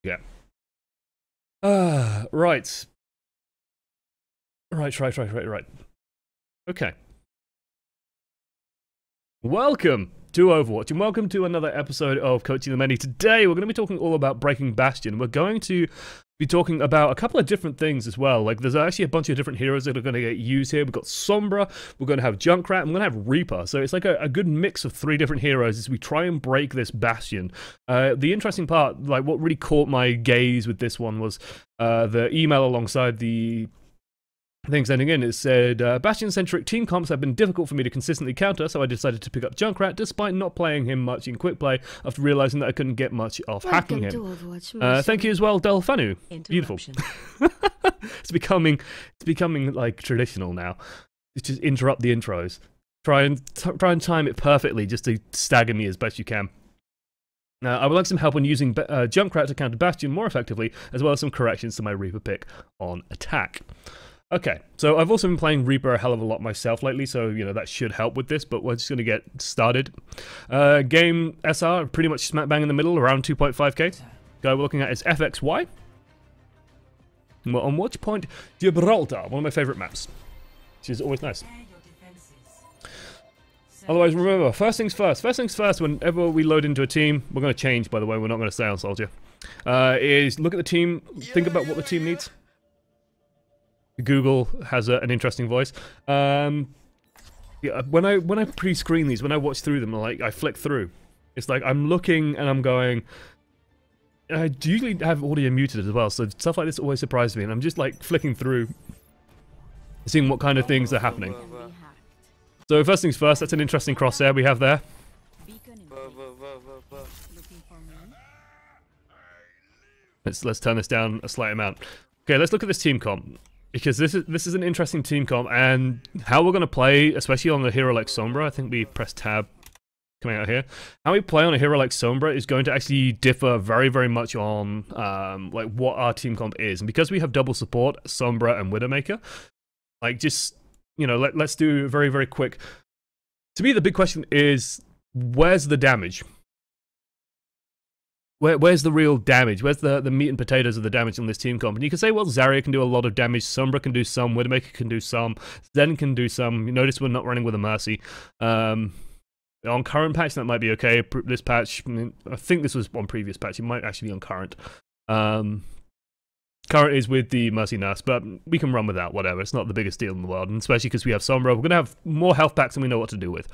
Yeah. Right. Right. Okay. Welcome to Overwatch, and welcome to another episode of Coaching the Many. Today, we're going to be talking all about Breaking Bastion. We're going to be talking about a couple of different things as well. Like, there's actually a bunch of different heroes that are going to get used here. We've got Sombra, we're going to have Junkrat, and we're going to have Reaper. So it's like a good mix of three different heroes as we try and break this Bastion. The interesting part, like what really caught my gaze with this one was the email alongside the things ending in. It said, Bastion-centric team comps have been difficult for me to consistently counter, so I decided to pick up Junkrat despite not playing him much in quick play after realizing that I couldn't get much off hacking him. Thank you as well, Delphanu. Beautiful. It's becoming like traditional now. It's just interrupt the intros. Try and time it perfectly just to stagger me as best you can. I would like some help on using Junkrat to counter Bastion more effectively, as well as some corrections to my Reaper pick on attack. Okay, so I've also been playing Reaper a hell of a lot myself lately, so, you know, that should help with this, but we're just going to get started. Game SR, pretty much smack bang in the middle, around 2.5k. Guy we're looking at is FXY. And we're on Watch Point Gibraltar, one of my favourite maps, which is always nice. Otherwise, remember, first things first, whenever we load into a team, we're going to change, by the way, we're not going to stay on Soldier, is look at the team, think about what the team needs. Google has an interesting voice. Yeah, when I pre-screen these, when I watch through them, I flick through. It's like I'm looking and I'm going. I usually have audio muted as well, so stuff like this always surprises me, and I'm just like flicking through, seeing what kind of things are happening. So first things first, that's an interesting crosshair we have there. Let's turn this down a slight amount. Okay, let's look at this team comp. Because this is an interesting team comp, and how we're going to play, especially on a hero like Sombra, I think we press tab coming out here, how we play on a hero like Sombra is going to actually differ very, very much on like what our team comp is. And because we have double support, Sombra and Widowmaker, like just, you know, let's do very, very quick. To me, the big question is, where's the damage? Where's the real damage? Where's the meat and potatoes of the damage on this team comp? And you can say, well, Zarya can do a lot of damage, Sombra can do some, Widowmaker can do some, Zen can do some. You notice we're not running with a Mercy. On current patch, that might be okay. This patch, I think this was on previous patch. It might actually be on current. Current is with the Mercy Nurse, but we can run with that, whatever. It's not the biggest deal in the world, and especially because we have Sombra, we're going to have more health packs than we know what to do with.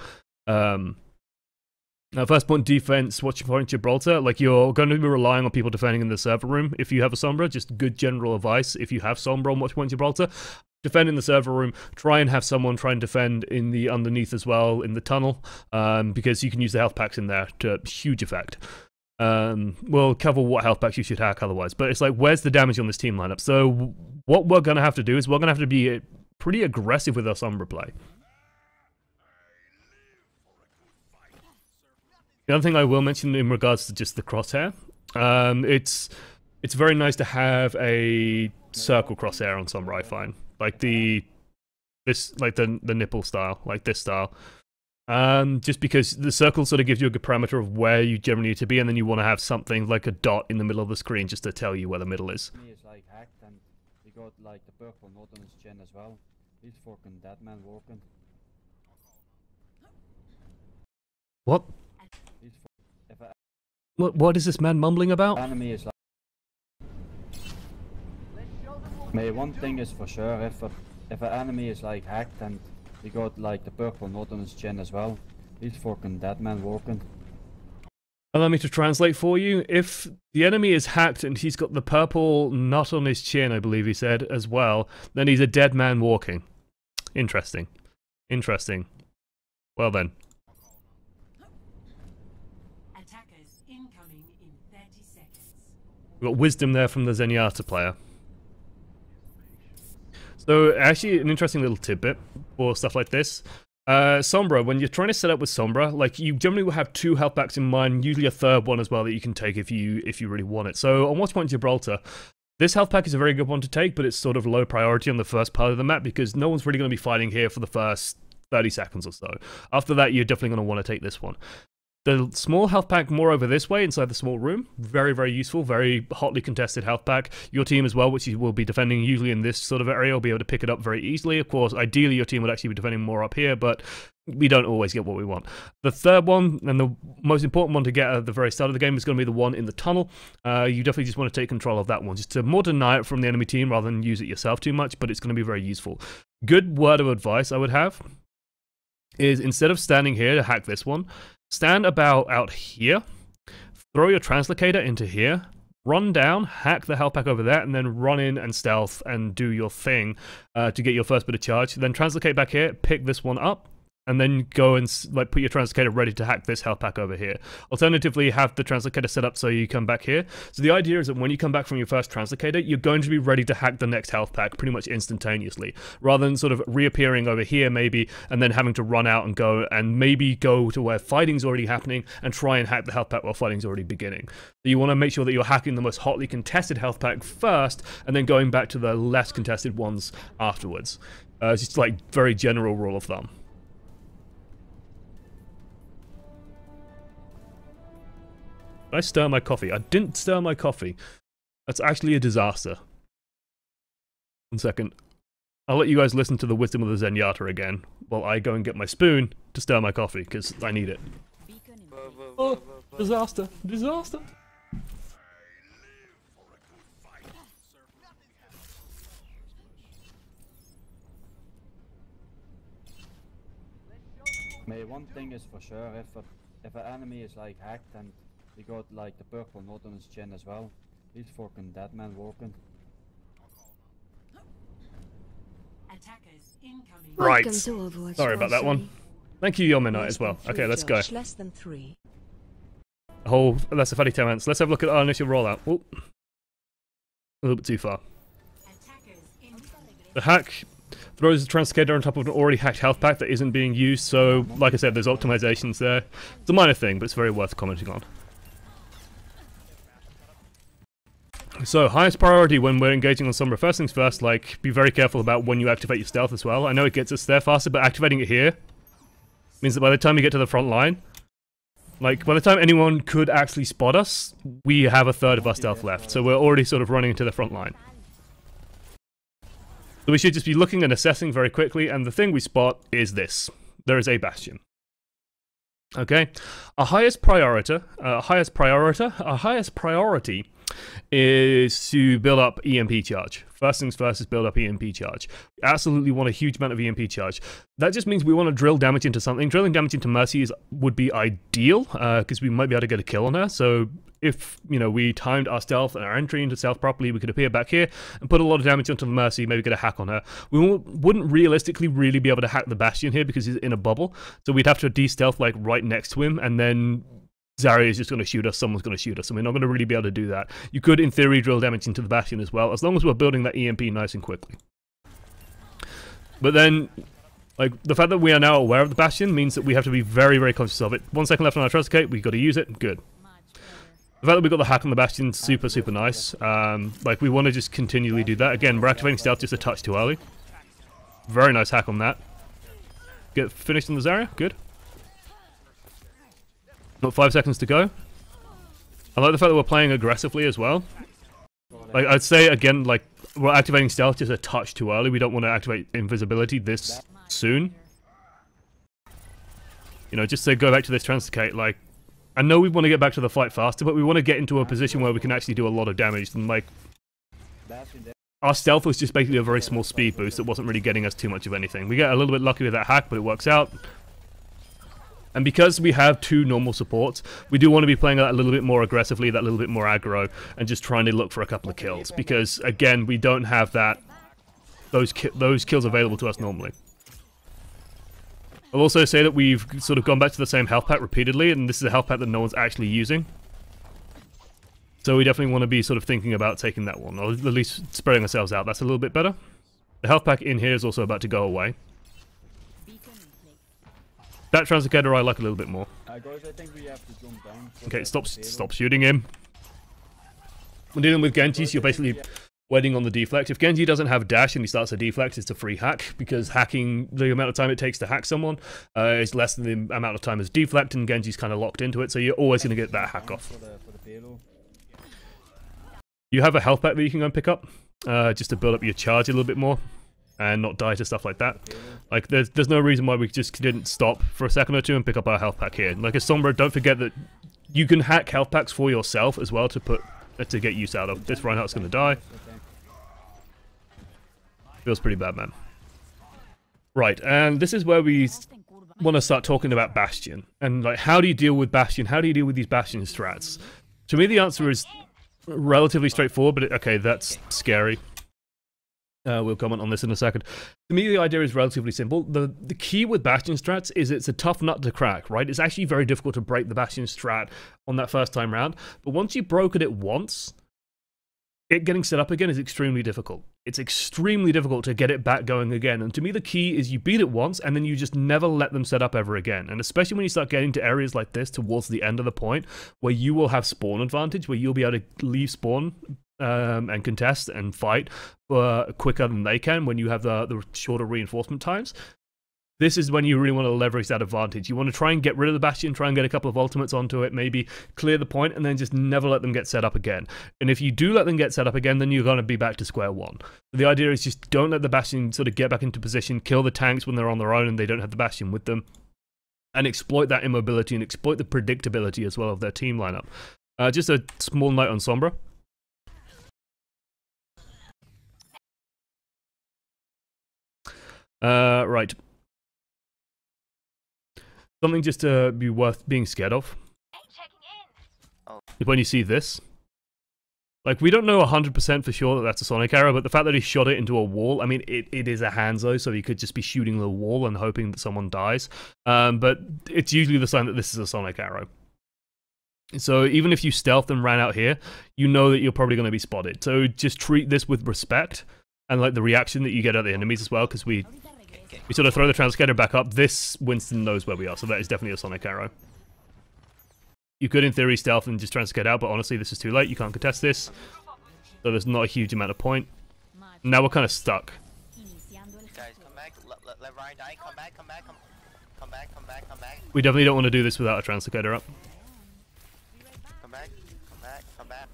First point defense, Watch Point Gibraltar. Like, you're going to be relying on people defending in the server room if you have a Sombra. Just good general advice. If you have Sombra on Watch Point Gibraltar, defend in the server room. Try and have someone try and defend in the underneath as well, in the tunnel, because you can use the health packs in there to huge effect. We'll cover what health packs you should hack otherwise. But it's like, where's the damage on this team lineup? So what we're going to have to do is we're going to have to be pretty aggressive with our Sombra play. The other thing I will mention in regards to just the crosshair, it's very nice to have a circle crosshair on Sombra, I find. Like the nipple style, like this style. Just because the circle sort of gives you a good parameter of where you generally need to be, and then you want to have something like a dot in the middle of the screen just to tell you where the middle is. He is like hacked, and he got like the purple knot on his chin as well. He's fucking dead man walking. What? What is this man mumbling about? Enemy is like... Mate, one thing is for sure, if an enemy is like hacked and he got like the purple knot on his chin as well, he's fucking dead man walking. Allow me to translate for you. If the enemy is hacked and he's got the purple knot on his chin, I believe he said, as well, then he's a dead man walking. Interesting. Interesting. Well then. We've got wisdom there from the Zenyatta player. So, actually, an interesting little tidbit for stuff like this. Sombra, when you're trying to set up with Sombra, like, you generally will have two health packs in mind, usually a third one as well that you can take if you really want it. So, on Watch Point Gibraltar, this health pack is a very good one to take, but it's sort of low priority on the first part of the map because no one's really going to be fighting here for the first 30 seconds or so. After that, you're definitely going to want to take this one. The small health pack more over this way inside the small room. Very, very useful, very hotly contested health pack. Your team as well, which you will be defending usually in this sort of area, will be able to pick it up very easily. Of course, ideally your team would actually be defending more up here, but we don't always get what we want. The third one, and the most important one to get at the very start of the game, is going to be the one in the tunnel. You definitely just want to take control of that one, just to more deny it from the enemy team rather than use it yourself too much, but it's going to be very useful. Good word of advice I would have is, instead of standing here to hack this one, stand about out here, throw your translocator into here, run down, hack the health pack over there, and then run in and stealth and do your thing to get your first bit of charge. Then translocate back here, pick this one up, and then go and like put your translocator ready to hack this health pack over here. Alternatively, have the translocator set up so you come back here. So the idea is that when you come back from your first translocator, you're going to be ready to hack the next health pack pretty much instantaneously, rather than sort of reappearing over here maybe, and then having to run out and maybe go to where fighting's already happening and try and hack the health pack while fighting's already beginning. So you want to make sure that you're hacking the most hotly contested health pack first, and then going back to the less contested ones afterwards. It's just like very general rule of thumb. Did I stir my coffee? I didn't stir my coffee. That's actually a disaster. 1 second. I'll let you guys listen to the wisdom of the Zenyatta again while I go and get my spoon to stir my coffee, because I need it. Oh, disaster. Disaster. Mate, one thing is for sure, if an enemy is like hacked and he got like the purple knot on his chin as well, he's fucking dead man walking. Right. Sorry about that one. Thank you, Yominite, as well. Okay, let's go. Less than 3. Oh, that's a fatty 10 minutes. Let's have a look at our initial rollout. Oh. A little bit too far. The hack throws the translocator on top of an already hacked health pack that isn't being used, so like I said, there's optimizations there. It's a minor thing, but it's very worth commenting on. So, highest priority when we're engaging on Sombra. First things first, like, be very careful about when you activate your stealth as well. I know it gets us there faster, but activating it here means that by the time you get to the front line, like, by the time anyone could actually spot us, we have a third of our stealth left, so we're already sort of running into the front line. So we should just be looking and assessing very quickly, and the thing we spot is this. There is a Bastion. Okay? Our highest priority is to build up EMP charge. First things first is build up EMP charge. We absolutely want a huge amount of EMP charge. That just means we want to drill damage into something. Drilling damage into Mercy would be ideal, because we might be able to get a kill on her. So if, you know, we timed our stealth and our entry into stealth properly, we could appear back here and put a lot of damage onto the Mercy, maybe get a hack on her. We wouldn't realistically really be able to hack the Bastion here because he's in a bubble. So we'd have to de-stealth like right next to him, and then Zarya is just going to shoot us, someone's going to shoot us, and we're not going to really be able to do that. You could, in theory, drill damage into the Bastion as well, as long as we're building that EMP nice and quickly. But then, like, the fact that we are now aware of the Bastion means that we have to be very, very conscious of it. 1 second left on our Translocate, we've got to use it, good. The fact that we've got the hack on the Bastion, super, super nice. Like, we want to just continually do that. Again, we're activating stealth just a touch too early. Very nice hack on that. Get finished on the Zarya, good. Got 5 seconds to go. I like the fact that we're playing aggressively as well. Like, I'd say, again, like, we're activating stealth just a touch too early. We don't want to activate invisibility this soon. You know, just to go back to this Translocate, like, I know we want to get back to the fight faster, but we want to get into a position where we can actually do a lot of damage. And, like, our stealth was just basically a very small speed boost that wasn't really getting us too much of anything. We get a little bit lucky with that hack, but it works out. And because we have 2 normal supports, we do want to be playing that a little bit more aggressively, that little bit more aggro, and just trying to look for a couple of kills. Because, again, we don't have those kills available to us normally. I'll also say that we've sort of gone back to the same health pack repeatedly, and this is a health pack that no one's actually using. So we definitely want to be sort of thinking about taking that one, or at least spreading ourselves out. That's a little bit better. The health pack in here is also about to go away. That Translocator I like a little bit more. Guys, I think we have to jump down. Okay, stop shooting him. When dealing with Genjis, you're basically waiting on the deflect. If Genji doesn't have dash and he starts a deflect, it's a free hack, because hacking, the amount of time it takes to hack someone is less than the amount of time as deflect, and Genji's kind of locked into it, so you're always going to get that hack off. For the payload. You have a health pack that you can go and pick up, just to build up your charge a little bit more, and not die to stuff like that. Like, there's no reason why we just didn't stop for a second or two and pick up our health pack here. Like, as Sombra, don't forget that you can hack health packs for yourself as well to get use out of. This Reinhardt's going to die. Feels pretty bad, man. Right, and this is where we want to start talking about Bastion. And, like, how do you deal with Bastion? How do you deal with these Bastion strats? To me, the answer is relatively straightforward, but okay, that's scary. We'll comment on this in a second. To me, the idea is relatively simple. The key with Bastion strats is it's a tough nut to crack, right? It's actually very difficult to break the Bastion strat on that first time round, but once you've broken it once, getting set up again is extremely difficult. It's extremely difficult to get it back going again, and to me the key is you beat it once and then you just never let them set up ever again. And especially when you start getting to areas like this towards the end of the point, where you will have spawn advantage, where you'll be able to leave spawn and contest and fight quicker than they can when you have the shorter reinforcement times. This is when you really want to leverage that advantage. You want to try and get rid of the Bastion, try and get a couple of ultimates onto it, maybe clear the point, and then just never let them get set up again. And if you do let them get set up again, then you're going to be back to square one. The idea is just don't let the Bastion sort of get back into position, kill the tanks when they're on their own and they don't have the Bastion with them, and exploit that immobility and exploit the predictability as well of their team lineup. Just a small note on Sombra. Right. Something just to be worth being scared of. When you see this. Like, we don't know 100% for sure that that's a sonic arrow, but the fact that he shot it into a wall, I mean, it is a Hanzo, so he could just be shooting the wall and hoping that someone dies. But it's usually the sign that this is a sonic arrow. So even if you stealthed and ran out here, you know that you're probably going to be spotted. So just treat this with respect, and like the reaction that you get at the enemies as well, because we sort of throw the Translocator back up. This Winston knows where we are, so that is definitely a sonic arrow. You could, in theory, stealth and just Translocate out, but honestly, this is too late. You can't contest this, so there's not a huge amount of point. Now we're kind of stuck. Guys, come back. Let Ryan die. Come back. Come back. Come back. Come back. Come back. We definitely don't want to do this without a Translocator up. Come back. Come back. Come back.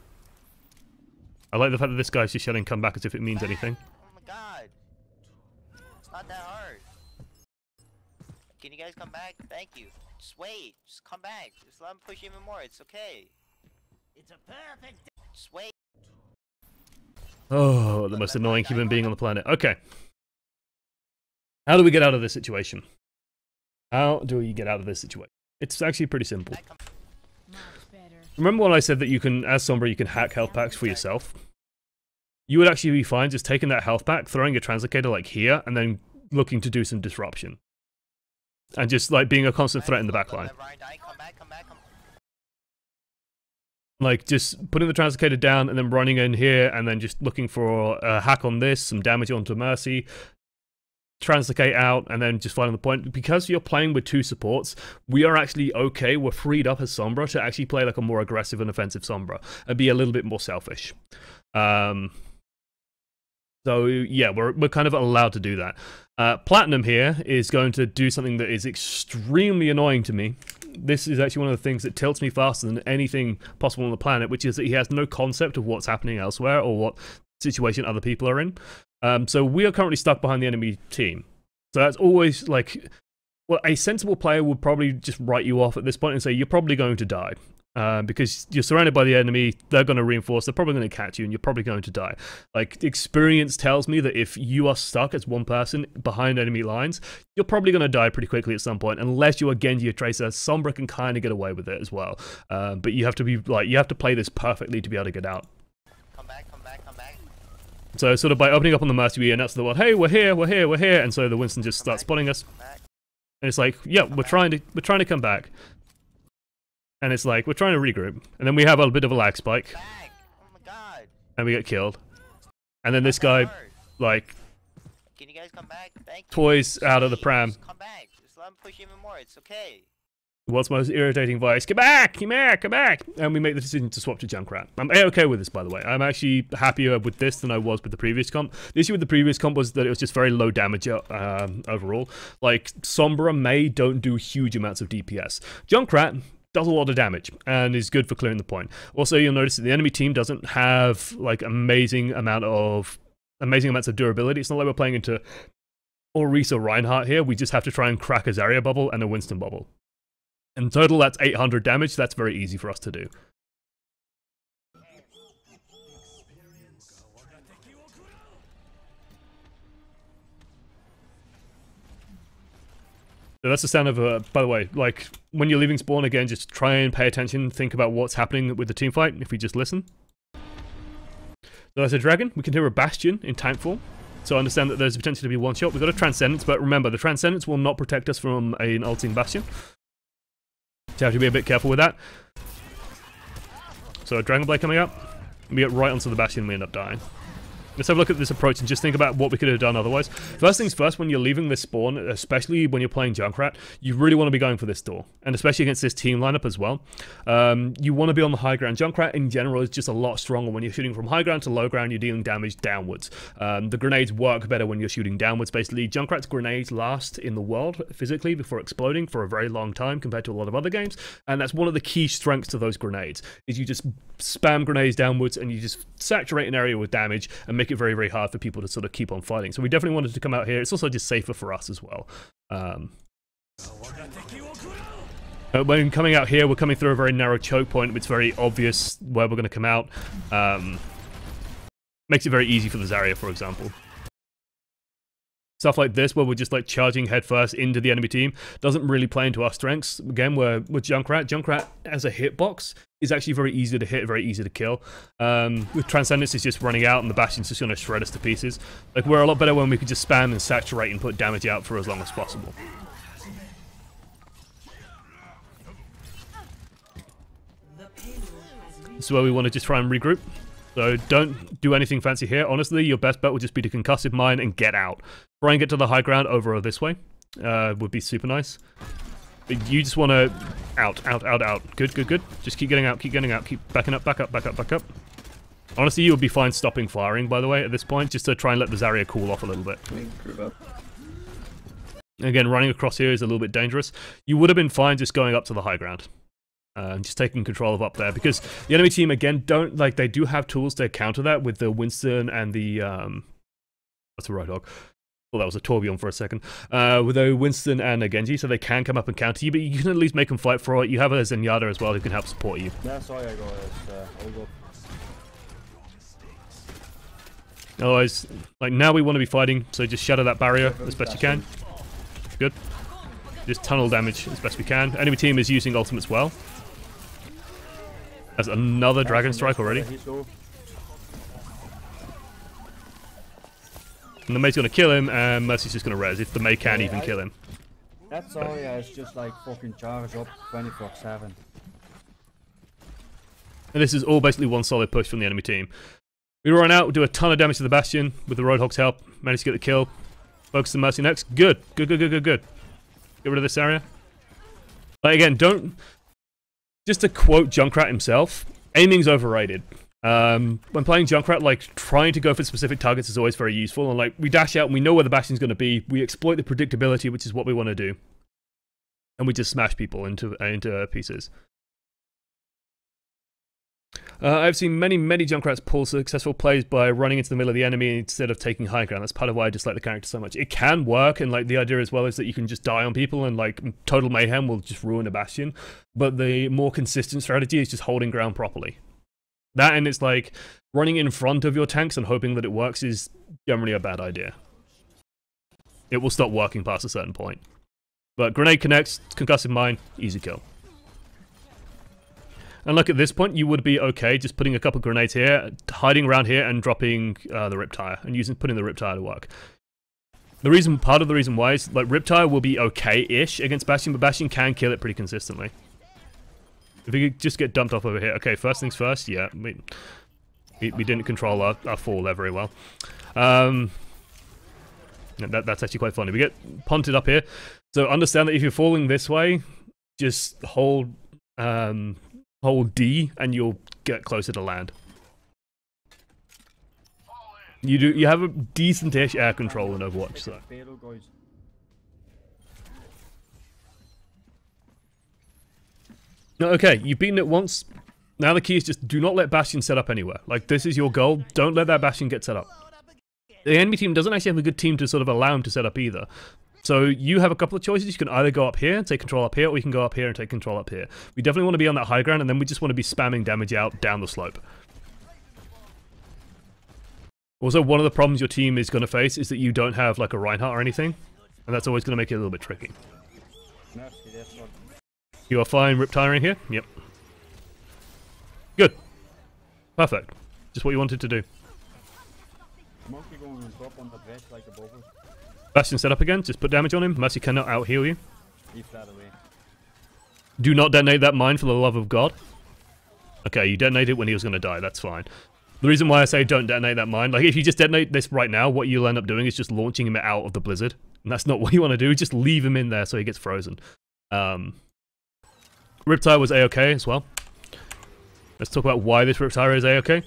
I like the fact that this guy's just yelling "come back" as if it means anything. Oh my god. It's not that hard. Can you guys come back? Thank you. Just wait. Just come back. Just let him push even more. It's okay. It's a perfect. Just wait. Oh, the most annoying human being on the planet. Okay. How do we get out of this situation? How do we get out of this situation? It's actually pretty simple. Remember when I said that you can, as Sombra, you can hack health packs for yourself? You would actually be fine just taking that health pack, throwing a Translocator like here, and then looking to do some disruption. And just like being a constant threat in the backline. Like just putting the Translocator down and then running in here and then just looking for a hack on this, some damage onto Mercy, Translocate out, and then just finding the point. Because you're playing with two supports, we are actually okay, we're freed up as Sombra to actually play like a more aggressive and offensive Sombra and be a little bit more selfish. So yeah, we're kind of allowed to do that. Platinum here is going to do something that is extremely annoying to me. This is actually one of the things that tilts me faster than anything possible on the planet, which is that he has no concept of what's happening elsewhere or what situation other people are in. So we are currently stuck behind the enemy team. So that's always like, well, a sensible player would probably just write you off at this point and say you're probably going to die. Because you're surrounded by the enemy, they're going to reinforce, they're probably going to catch you, and you're probably going to die. Like, experience tells me that if you are stuck as one person behind enemy lines, you're probably going to die pretty quickly at some point, unless you are Genji or Tracer. Sombra can kind of get away with it as well. But you have to be, like, you have to play this perfectly to be able to get out. Come back, come back, come back. So, sort of by opening up on the Mercy, we announce to the world, hey, we're here, we're here, we're here, and so the Winston just starts spotting us. And it's like, yeah, we're trying to come back. And it's like, we're trying to regroup. And then we have a bit of a lag spike. Oh my god. And we get killed. And then this guy, like, can you guys come back? Thank you. toys out of the pram. Just come back. Just let him push even more. It's okay. World's most irritating voice. Come back, come back, come back. And we make the decision to swap to Junkrat. I'm okay with this, by the way. I'm actually happier with this than I was with the previous comp. The issue with the previous comp was that it was just very low damage overall. Like, Sombra Mei don't do huge amounts of DPS. Junkrat does a lot of damage and is good for clearing the point. Also, you'll notice that the enemy team doesn't have like amazing amounts of durability. It's not like we're playing into Orisa Reinhardt here. We just have to try and crack a Zarya bubble and a Winston bubble. In total, that's 800 damage. That's very easy for us to do. So that's the sound of, by the way, like, when you're leaving spawn, again, just try and pay attention, think about what's happening with the team fight, if we just listen. So that's a dragon. We can hear a bastion in tank form. So I understand that there's potential to be one shot. We've got a Transcendence, but remember, the Transcendence will not protect us from an ulting bastion. So you have to be a bit careful with that. So a Dragon Blade coming up. We get right onto the bastion and we end up dying. Let's have a look at this approach and just think about what we could have done otherwise. First things first, when you're leaving this spawn, especially when you're playing Junkrat, you really want to be going for this door. And especially against this team lineup as well. You want to be on the high ground. Junkrat in general is just a lot stronger. When you're shooting from high ground to low ground, you're dealing damage downwards. The grenades work better when you're shooting downwards. Basically, Junkrat's grenades last in the world physically before exploding for a very long time compared to a lot of other games. And that's one of the key strengths to those grenades, is you just spam grenades downwards and you just saturate an area with damage and make it very, very hard for people to sort of keep on fighting. So we definitely wanted to come out here. It's also just safer for us as well. When coming out here, we're coming through a very narrow choke point. It's very obvious where we're going to come out. Makes it very easy for the Zarya, for example. Stuff like this, where we're just like charging headfirst into the enemy team, doesn't really play into our strengths. Again, with Junkrat as a hitbox is actually very easy to hit, very easy to kill. With Transcendence, it's just running out and the Bastion's just going to shred us to pieces. Like, we're a lot better when we can just spam and saturate and put damage out for as long as possible. This is where we want to just try and regroup. So don't do anything fancy here. Honestly, your best bet would just be to concussive mine and get out. Try and get to the high ground over this way. Would be super nice. But you just want to out. Good. Just keep getting out, keep backing up, back up. Honestly, you would be fine stopping firing, by the way, at this point, just to try and let the Zarya cool off a little bit. Again, running across here is a little bit dangerous. You would have been fine just going up to the high ground. Just taking control of up there, because the enemy team, again, they do have tools to counter that with the Winston and the, what's a Roadhog? Well, that was a Torbjorn for a second. With a Winston and a Genji, so they can come up and counter you, but you can at least make them fight for it. You have a Zenyatta as well who can help support you. Yeah, sorry, I got it. Otherwise, like, now we want to be fighting, so just shatter that barrier as best you can. Good. Just tunnel damage as best we can. Enemy team is using ultimates well. There's another Dragon Strike already. And the Mei's going to kill him, and Mercy's just going to res, if the Mei can't even kill him. That's all, yeah, it's just like fucking charge up 24/7. And this is all basically one solid push from the enemy team. We run out, we do a ton of damage to the Bastion with the Roadhog's help. Manage to get the kill. Focus on Mercy next. Good. Get rid of this area. Like, again, don't... Just to quote Junkrat himself, aiming's overrated. When playing Junkrat, like, trying to go for specific targets is always very useful. And, like, we dash out and we know where the Bastion's going to be. We exploit the predictability, which is what we want to do. And we just smash people into pieces. I've seen many Junkrats pull successful plays by running into the middle of the enemy instead of taking high ground. That's part of why I dislike the character so much. It can work, and like the idea as well is that you can just die on people and like total mayhem will just ruin a Bastion. But the more consistent strategy is just holding ground properly. That, and it's like running in front of your tanks and hoping that it works is generally a bad idea. It will stop working past a certain point. But grenade connects, concussive mine, easy kill. And look, at this point, you would be okay just putting a couple of grenades here, hiding around here, and dropping the Riptire, and putting the Riptire to work. Part of the reason why is, like, Riptire will be okay-ish against Bastion, but Bastion can kill it pretty consistently. If we could just get dumped off over here. Okay, first things first, yeah, we didn't control our fall there very well. That's actually quite funny. We get punted up here, so understand that if you're falling this way, just hold hold D and you'll get closer to land. You have a decent-ish air control in Overwatch, so. Okay, you've beaten it once. Now the key is just do not let Bastion set up anywhere. Like, this is your goal. Don't let that Bastion get set up. The enemy team doesn't actually have a good team to sort of allow him to set up either. So you have a couple of choices. You can either go up here and take control up here, or you can go up here and take control up here. We definitely want to be on that high ground, and then we just want to be spamming damage out down the slope. Also, one of the problems your team is going to face is that you don't have like a Reinhardt or anything, and that's always going to make it a little bit tricky. You are fine rip-tiring here? Yep. Good. Perfect. Just what you wanted to do. Bastion set up again, just put damage on him. Mercy cannot out-heal you. Do not detonate that mine for the love of God. Okay, you detonated it when he was going to die, that's fine. The reason why I say don't detonate that mine, like if you just detonate this right now, what you'll end up doing is just launching him out of the blizzard. And that's not what you want to do, just leave him in there so he gets frozen. Riptire was A-okay as well. Let's talk about why this Riptire is A-okay.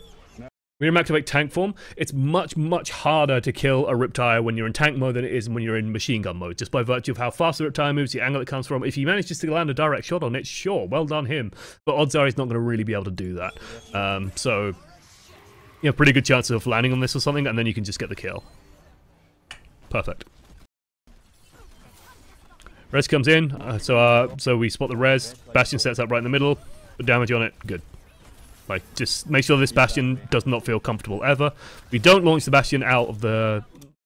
When you activate tank form, it's much, much harder to kill a Riptire when you're in tank mode than it is when you're in machine gun mode, just by virtue of how fast the Riptire moves, the angle it comes from. If he manages to land a direct shot on it, sure, well done him. But odds are he's not going to really be able to do that. So, you have a pretty good chance of landing on this or something, and then you can just get the kill. Perfect. Res comes in, so we spot the res. Bastion sets up right in the middle, put damage on it, good. Like, just make sure this Bastion does not feel comfortable ever. We don't launch the Bastion out of the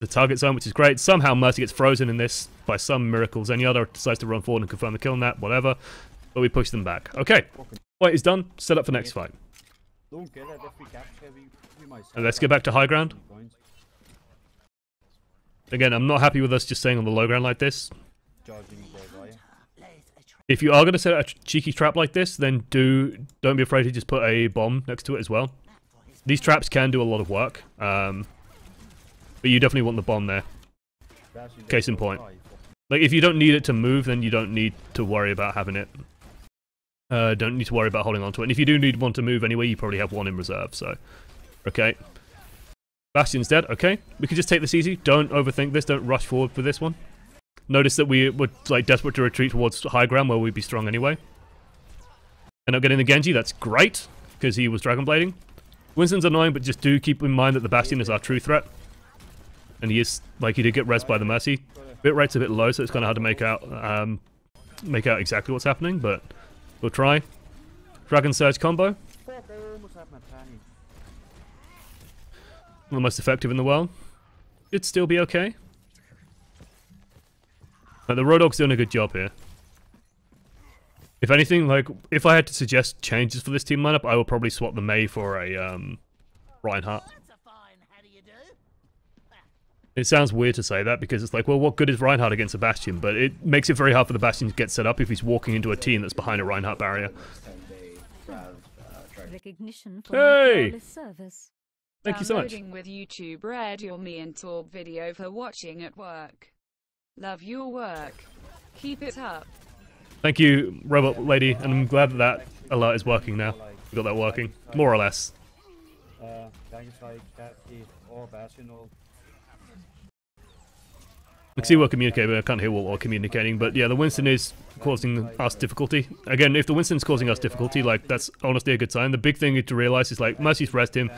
target zone, which is great. Somehow Mercy gets frozen in this by some miracle. Zenyatta decides to run forward and confirm the kill on that, whatever. But we push them back. Okay, fight is done. Set up for next fight. And let's get back to high ground. Again, I'm not happy with us just staying on the low ground like this. If you are going to set a cheeky trap like this, then don't be afraid to just put a bomb next to it as well. These traps can do a lot of work, but you definitely want the bomb there. Case in point. Like, if you don't need it to move, then you don't need to worry about having it. Don't need to worry about holding on to it. And if you do need one to move anyway, you probably have one in reserve, so. Okay. Bastion's dead, okay. We can just take this easy. Don't overthink this, don't rush forward with this one. Notice that we were like desperate to retreat towards high ground where we'd be strong anyway. End up getting the Genji, that's great, because he was Dragon Blading. Winston's annoying, but just do keep in mind that the Bastion is our true threat. And he is, like, he did get rezzed by the Mercy. Bit rate's a bit low, so it's kind of hard to make out exactly what's happening, but we'll try. Dragon Surge combo. One of the most effective in the world. It'd still be okay. The Road Dog's doing a good job here. If anything, like, if I had to suggest changes for this team lineup, I would probably swap the Mei for a Reinhardt. It sounds weird to say that because it's like, well, what good is Reinhardt against a Bastion? But it makes it very hard for the Bastion to get set up if he's walking into a team that's behind a Reinhardt barrier. Hey! Thank you so much. With YouTube Red your me and Torb video for watching at work. Love your work. Keep it up. Thank you, Robot Lady, and I'm glad that that alert is working now. We got that working, more or less. I can see we're communicating, I can't hear what we're communicating, but yeah, the Winston is causing us difficulty. Again, if the Winston's causing us difficulty, like, that's honestly a good sign. The big thing to realize is, like, Mercy's rezzed him.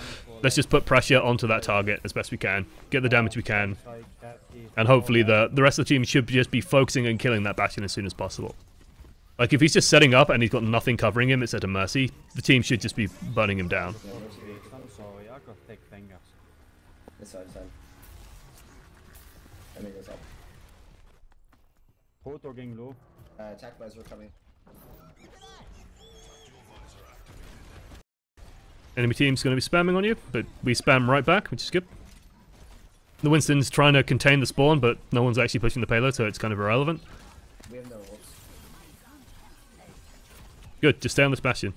Let's just put pressure onto that target as best we can. Get the damage we can. And hopefully the rest of the team should just be focusing on killing that Bastion as soon as possible. Like, if he's just setting up and he's got nothing covering him instead of Mercy, the team should just be burning him down. Enemy team's going to be spamming on you, but we spam right back, which is good. The Winston's trying to contain the spawn, but no one's actually pushing the payload, so it's kind of irrelevant. We have no ults. Good, just stay on this Bastion.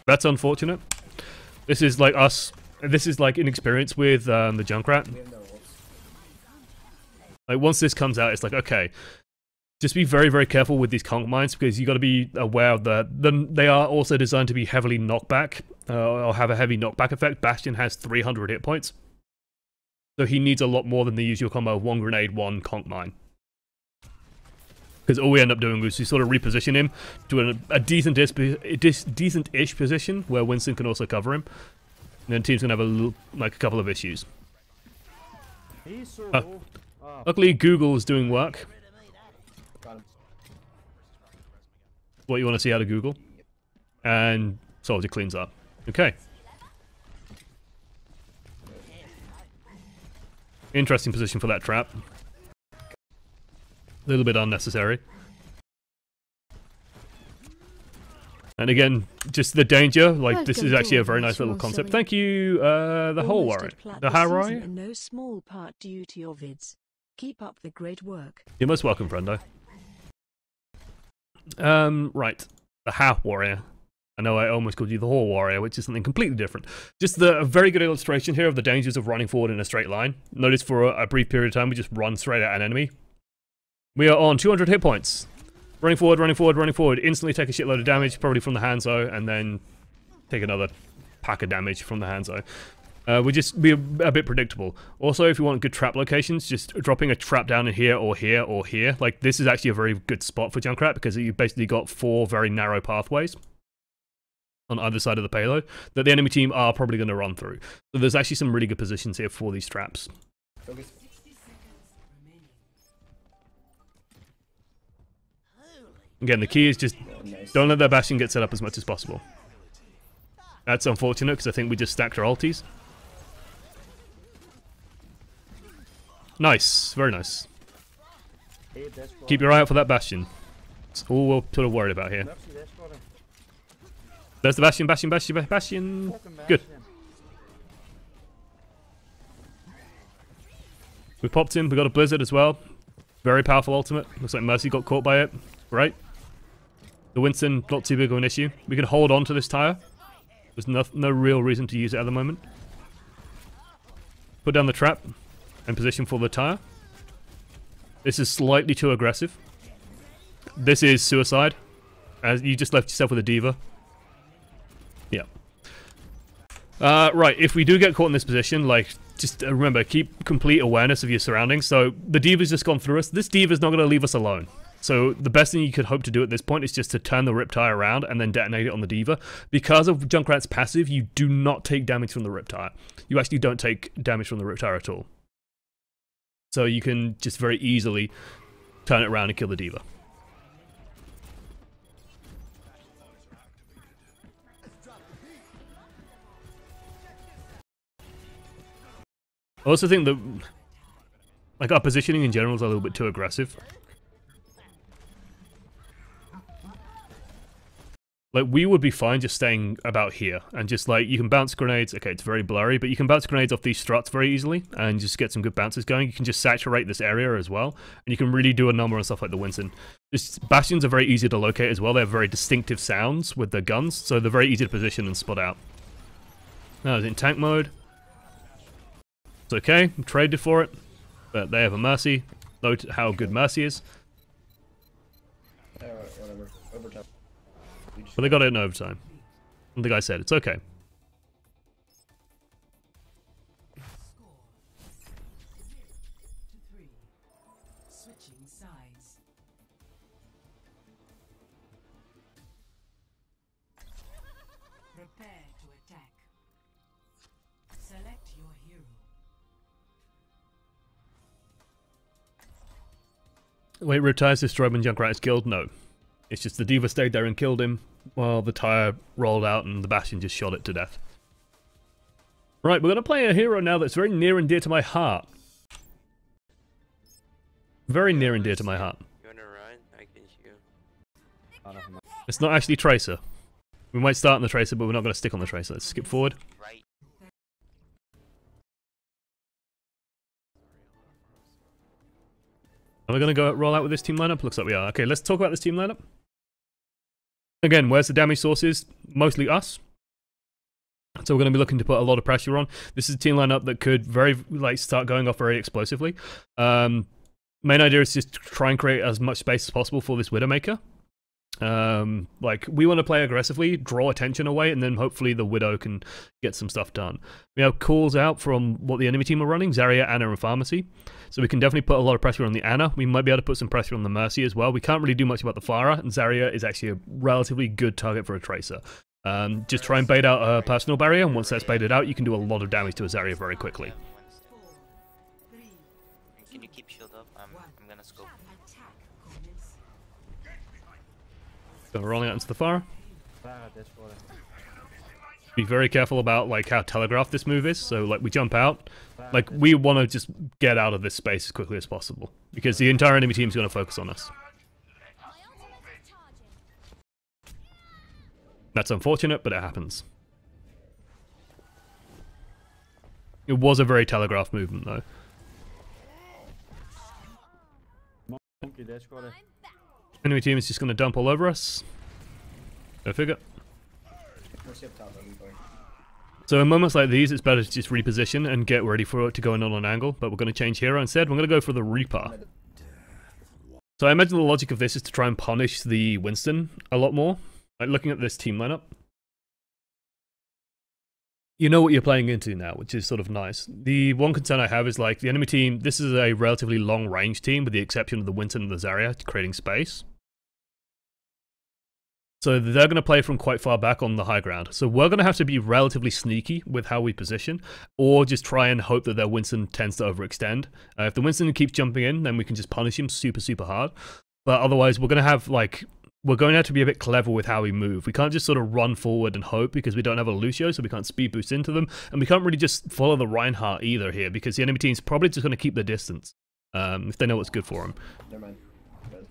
That's unfortunate. This is like us. This is like inexperience with the Junkrat. We have no ults. Like, once this comes out, it's like, okay, just be very, very careful with these conch mines because you got to be aware of they are also designed to be heavily knockback or have a heavy knockback effect. Bastion has 300 hit points, so he needs a lot more than the usual combo of 1 grenade, 1 conch mine. Because all we end up doing is we sort of reposition him to a decent-ish position where Winston can also cover him. And then team's gonna have a couple of issues. He's so low. Luckily, Google is doing work. What you want to see out of Google. And Soldier cleans up. Okay. Interesting position for that trap. A little bit unnecessary. And again, just the danger, like this is actually a very nice little concept. Thank you, the whole warrior. The Harai. No small part due to your vids. Keep up the great work. You're most welcome, friendo. Right. The Ha Warrior. I know I almost called you the Hall Warrior, which is something completely different. Just a very good illustration here of the dangers of running forward in a straight line. Notice for a brief period of time, we just run straight at an enemy. We are on 200 hit points. Running forward, running forward, running forward. Instantly take a shitload of damage, probably from the Hanzo, and then take another pack of damage from the Hanzo. We just be a bit predictable. Also, if you want good trap locations, just dropping a trap down in here or here or here. Like, this is actually a very good spot for Junkrat because you've basically got 4 very narrow pathways on either side of the payload that the enemy team are probably going to run through. So there's actually some really good positions here for these traps. Focus. Again, the key is just don't let their Bastion get set up as much as possible. That's unfortunate because I think we just stacked our ultis. Nice, very nice. Keep your eye out for that Bastion. That's all we're sort of worried about here. There's the Bastion, Bastion, Bastion, Bastion. Good. We popped him, we got a Blizzard as well. Very powerful ultimate. Looks like Mercy got caught by it. Great. The Winston, not too big of an issue. We can hold on to this tire. There's no real reason to use it at the moment. Put down the trap and position for the tire. This is slightly too aggressive. This is suicide. As you just left yourself with a D.Va. Yeah. Right, if we do get caught in this position, like, just remember, keep complete awareness of your surroundings. So, the D.Va's just gone through us. This D.Va's not going to leave us alone. So, the best thing you could hope to do at this point is just to turn the Riptire around and then detonate it on the D.Va. Because of Junkrat's passive, you do not take damage from the Riptire. You actually don't take damage from the Riptire at all. So, you can just very easily turn it around and kill the D.Va. I also think that, like, our positioning in general is a little bit too aggressive. Like, we would be fine just staying about here, and just, like, you can bounce grenades, okay, it's very blurry, but you can bounce grenades off these struts very easily, and just get some good bounces going. You can just saturate this area as well, and you can really do a number on stuff like the Winston. Just, Bastions are very easy to locate as well. They have very distinctive sounds with their guns, so they're very easy to position and spot out. Now, it's in tank mode. It's okay, we traded for it, but they have a Mercy. Note how good Mercy is. Whatever. Overtime. But they got it in overtime. And the guy said, it's okay. Switching sides. Prepare to attack. Select your hero. Wait, Riptire's destroyed when Junkrat is killed? No. It's just the D.Va stayed there and killed him while the tire rolled out and the Bastion just shot it to death. Right, we're going to play a hero now that's very near and dear to my heart. Very near and dear to my heart. You wanna run? I can shoot. It's not actually Tracer. We might start on the Tracer, but we're not going to stick on the Tracer. Let's skip forward. Right. Are we going to go roll out with this team lineup? Looks like we are. Okay, let's talk about this team lineup. Again, where's the damage sources? Mostly us. So we're going to be looking to put a lot of pressure on. This is a team lineup that could start going off very explosively. main idea is just to try and create as much space as possible for this Widowmaker. Like, we want to play aggressively, draw attention away, and then hopefully the Widow can get some stuff done. We have calls out from what the enemy team are running, Zarya, Ana, and Pharmacy. So we can definitely put a lot of pressure on the Ana. We might be able to put some pressure on the Mercy as well. We can't really do much about the Pharah, and Zarya is actually a relatively good target for a Tracer. Just try and bait out a personal barrier, and once that's baited out, you can do a lot of damage to a Zarya very quickly. Can you keep shield up? I'm gonna scope. So we're rolling out into the Pharah. Pharah this for it. Be very careful about like how telegraphed this move is. So like we jump out, like we want to just get out of this space as quickly as possible because the entire enemy team is going to focus on us. That's unfortunate, but it happens. It was a very telegraphed movement though. Monkey this for it. Enemy team is just going to dump all over us. Go figure. Mercy up top, I'm going. So in moments like these, it's better to just reposition and get ready for it to go in on an angle, but we're going to change hero instead. We're going to go for the Reaper. So I imagine the logic of this is to try and punish the Winston a lot more. Like looking at this team lineup, you know what you're playing into now, which is sort of nice. The one concern I have is like the enemy team, this is a relatively long range team with the exception of the Winston and the Zarya creating space. So they're going to play from quite far back on the high ground. So we're going to have to be relatively sneaky with how we position, or just try and hope that their Winston tends to overextend. If the Winston keeps jumping in, then we can just punish him super, super hard. But otherwise, we're going to have like, we're going to have to be a bit clever with how we move. We can't just sort of run forward and hope because we don't have a Lucio, so we can't speed boost into them. And we can't really just follow the Reinhardt either here because the enemy team's probably just going to keep their distance if they know what's good for them. Never mind. Good.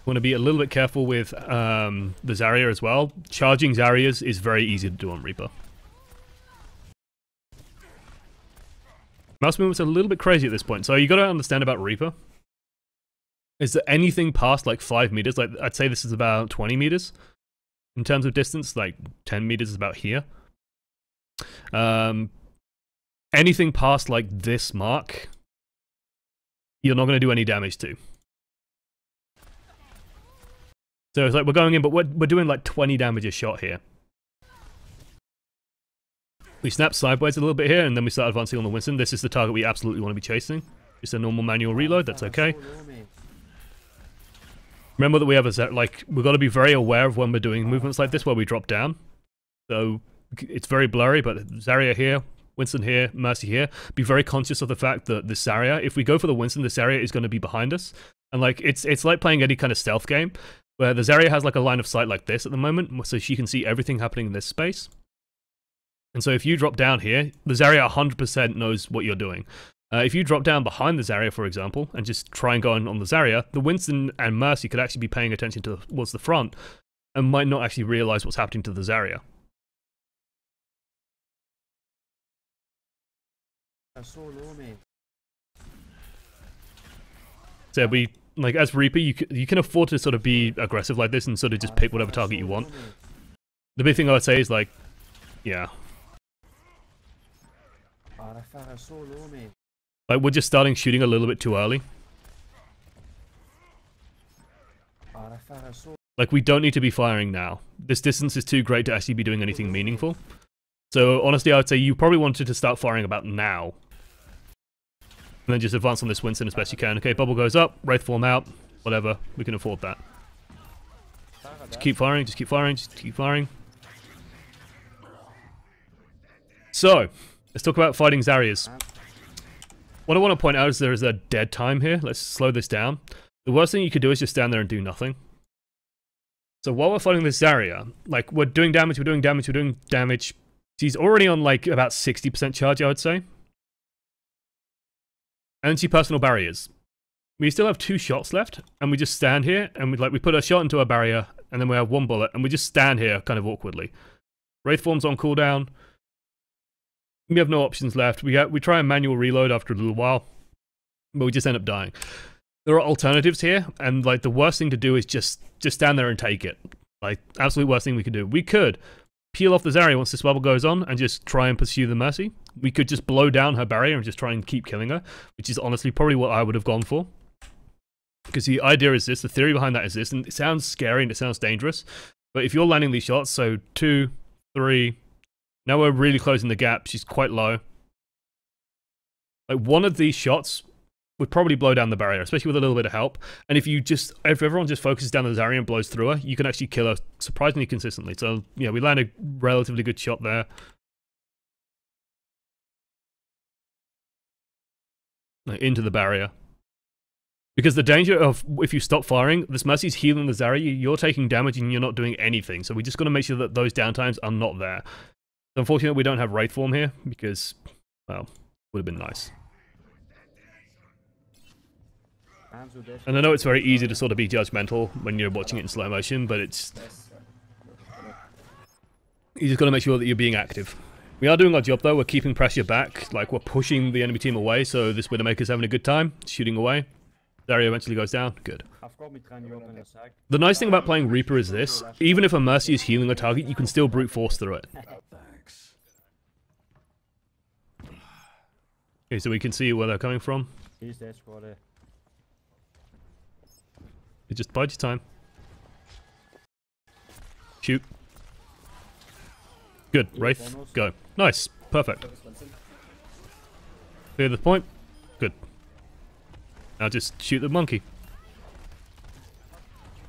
Want to be a little bit careful with the Zarya as well. Charging Zaryas is very easy to do on Reaper. Mouse movement's a little bit crazy at this point. So you got to understand about Reaper is that anything past like 5 meters, like I'd say this is about 20 meters in terms of distance, like 10 meters is about here. Anything past like this mark, you're not going to do any damage to. So it's like we're going in, but we're doing like 20 damage a shot here. We snap sideways a little bit here, and then we start advancing on the Winston. This is the target we absolutely want to be chasing. Just a normal manual reload, that's okay. Remember that we have a like, we've got to be very aware of when we're doing movements like this where we drop down. So it's very blurry, but Zarya here, Winston here, Mercy here. Be very conscious of the fact that this Zarya, if we go for the Winston, this Zarya is going to be behind us. And like, it's like playing any kind of stealth game, where the Zarya has like a line of sight like this at the moment, so she can see everything happening in this space. And so if you drop down here, the Zarya 100% knows what you're doing. If you drop down behind the Zarya, for example, and just try and go on the Zarya, the Winston and Mercy could actually be paying attention towards the front and might not actually realize what's happening to the Zarya. So we, like as Reaper, you can afford to sort of be aggressive like this and sort of just pick whatever target you want. The big thing I would say is like, yeah. Like we're just starting shooting a little bit too early. Like we don't need to be firing now. This distance is too great to actually be doing anything meaningful. So honestly, I would say you probably wanted to start firing about now. And then just advance on this Winston as best you can. Okay, bubble goes up, Wraith form out, whatever, we can afford that. Just keep firing, just keep firing, just keep firing. So, let's talk about fighting Zaryas. What I want to point out is there is a dead time here. Let's slow this down. The worst thing you could do is just stand there and do nothing. So while we're fighting this Zarya, like we're doing damage, we're doing damage, we're doing damage. She's already on like about 60% charge, I would say. And she personal barriers. We still have 2 shots left, and we just stand here, and we put a shot into a barrier, and then we have 1 bullet, and we just stand here kind of awkwardly. Wraith form's on cooldown. We have no options left. We try and manual reload after a little while, but we just end up dying. There are alternatives here, and like the worst thing to do is just stand there and take it. Like absolute worst thing we could do. We could peel off the Zarya once this bubble goes on and just try and pursue the Mercy. we could just blow down her barrier and just try and keep killing her, which is honestly probably what I would have gone for. Because the idea is this, the theory behind that is this, and it sounds scary and it sounds dangerous, but if you're landing these shots, so 2, 3, now we're really closing the gap, she's quite low. Like, one of these shots would probably blow down the barrier, especially with a little bit of help. And if everyone just focuses down the Zarya and blows through her, you can actually kill her surprisingly consistently. So, yeah, we land a relatively good shot there. Into the barrier. Because the danger of, if you stop firing, this Mercy's healing the Zarya, you're taking damage and you're not doing anything. So we just got to make sure that those downtimes are not there. So unfortunately, we don't have Wraith Form here, because, well, would have been nice. And I know it's very easy to sort of be judgmental when you're watching it in slow motion, but it's... You just got to make sure that you're being active. We are doing our job though, we're keeping pressure back, like we're pushing the enemy team away, so this Widowmaker's having a good time, shooting away. Zarya eventually goes down, good. The nice thing about playing Reaper is this, even if a Mercy is healing a target, you can still brute force through it. Okay, so we can see where they're coming from. He's dead, squad. You just bide your time. Shoot. Good, Wraith, go. Nice, perfect. Clear the point. Good. Now just shoot the monkey.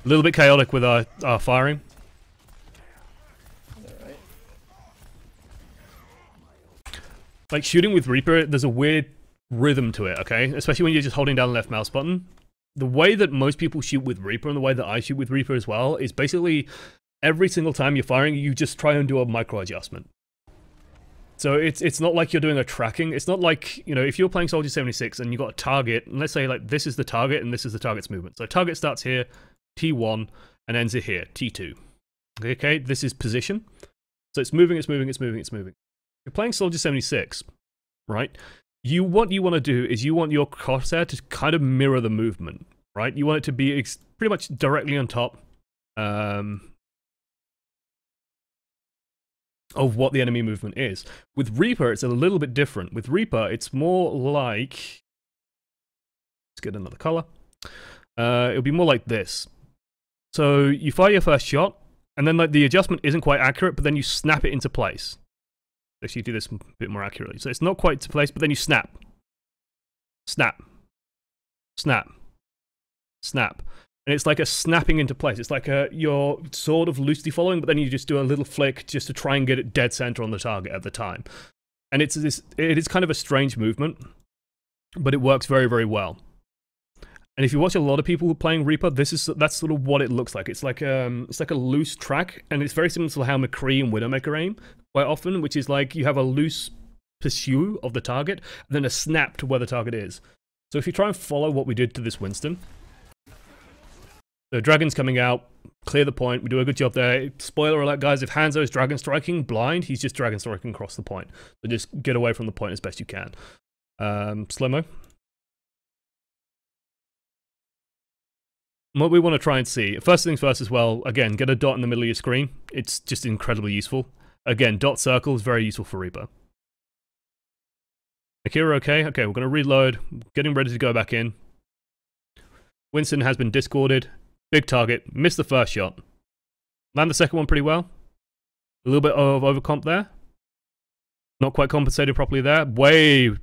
A little bit chaotic with our firing. Like, shooting with Reaper, there's a weird rhythm to it, okay? Especially when you're just holding down the left mouse button. The way that most people shoot with Reaper, and the way that I shoot with Reaper as well, is basically every single time you're firing, you just try and do a micro adjustment. So it's not like you're doing a tracking. It's not like, you know, if you're playing Soldier 76 and you've got a target, and let's say like this is the target and this is the target's movement. So target starts here, T1, and ends it here, T2. Okay, this is position. So it's moving, it's moving, it's moving, it's moving. You're playing Soldier 76, right? What you want to do is you want your crosshair to kind of mirror the movement, right? You want it to be pretty much directly on top of what the enemy movement is. With Reaper, it's a little bit different. With Reaper, it's more like... Let's get another color. It'll be more like this. So you fire your first shot, and then like the adjustment isn't quite accurate, but then you snap it into place. Actually do this a bit more accurately. So it's not quite to place, but then you snap. Snap. Snap. Snap. And it's like a snapping into place. It's like you're sort of loosely following, but then you just do a little flick just to try and get it dead center on the target at the time. And it is kind of a strange movement, but it works very, very well. And if you watch a lot of people playing Reaper, that's sort of what it looks like. It's like a loose track, and it's very similar to how McCree and Widowmaker aim quite often, which is like you have a loose pursue of the target, and then a snap to where the target is. So if you try and follow what we did to this Winston, the dragon's coming out, clear the point, we do a good job there. Spoiler alert, guys, if Hanzo's dragon striking blind, he's just dragon striking across the point. So just get away from the point as best you can. Slow-mo. What we want to try and see, first things first as well, again, get a dot in the middle of your screen. It's just incredibly useful. Again, dot circle is very useful for Reaper. Akira, okay? Okay, we're going to reload. Getting ready to go back in. Winston has been discorded. Big target. Missed the first shot. Land the second one pretty well. A little bit of overcomp there. Not quite compensated properly there. Way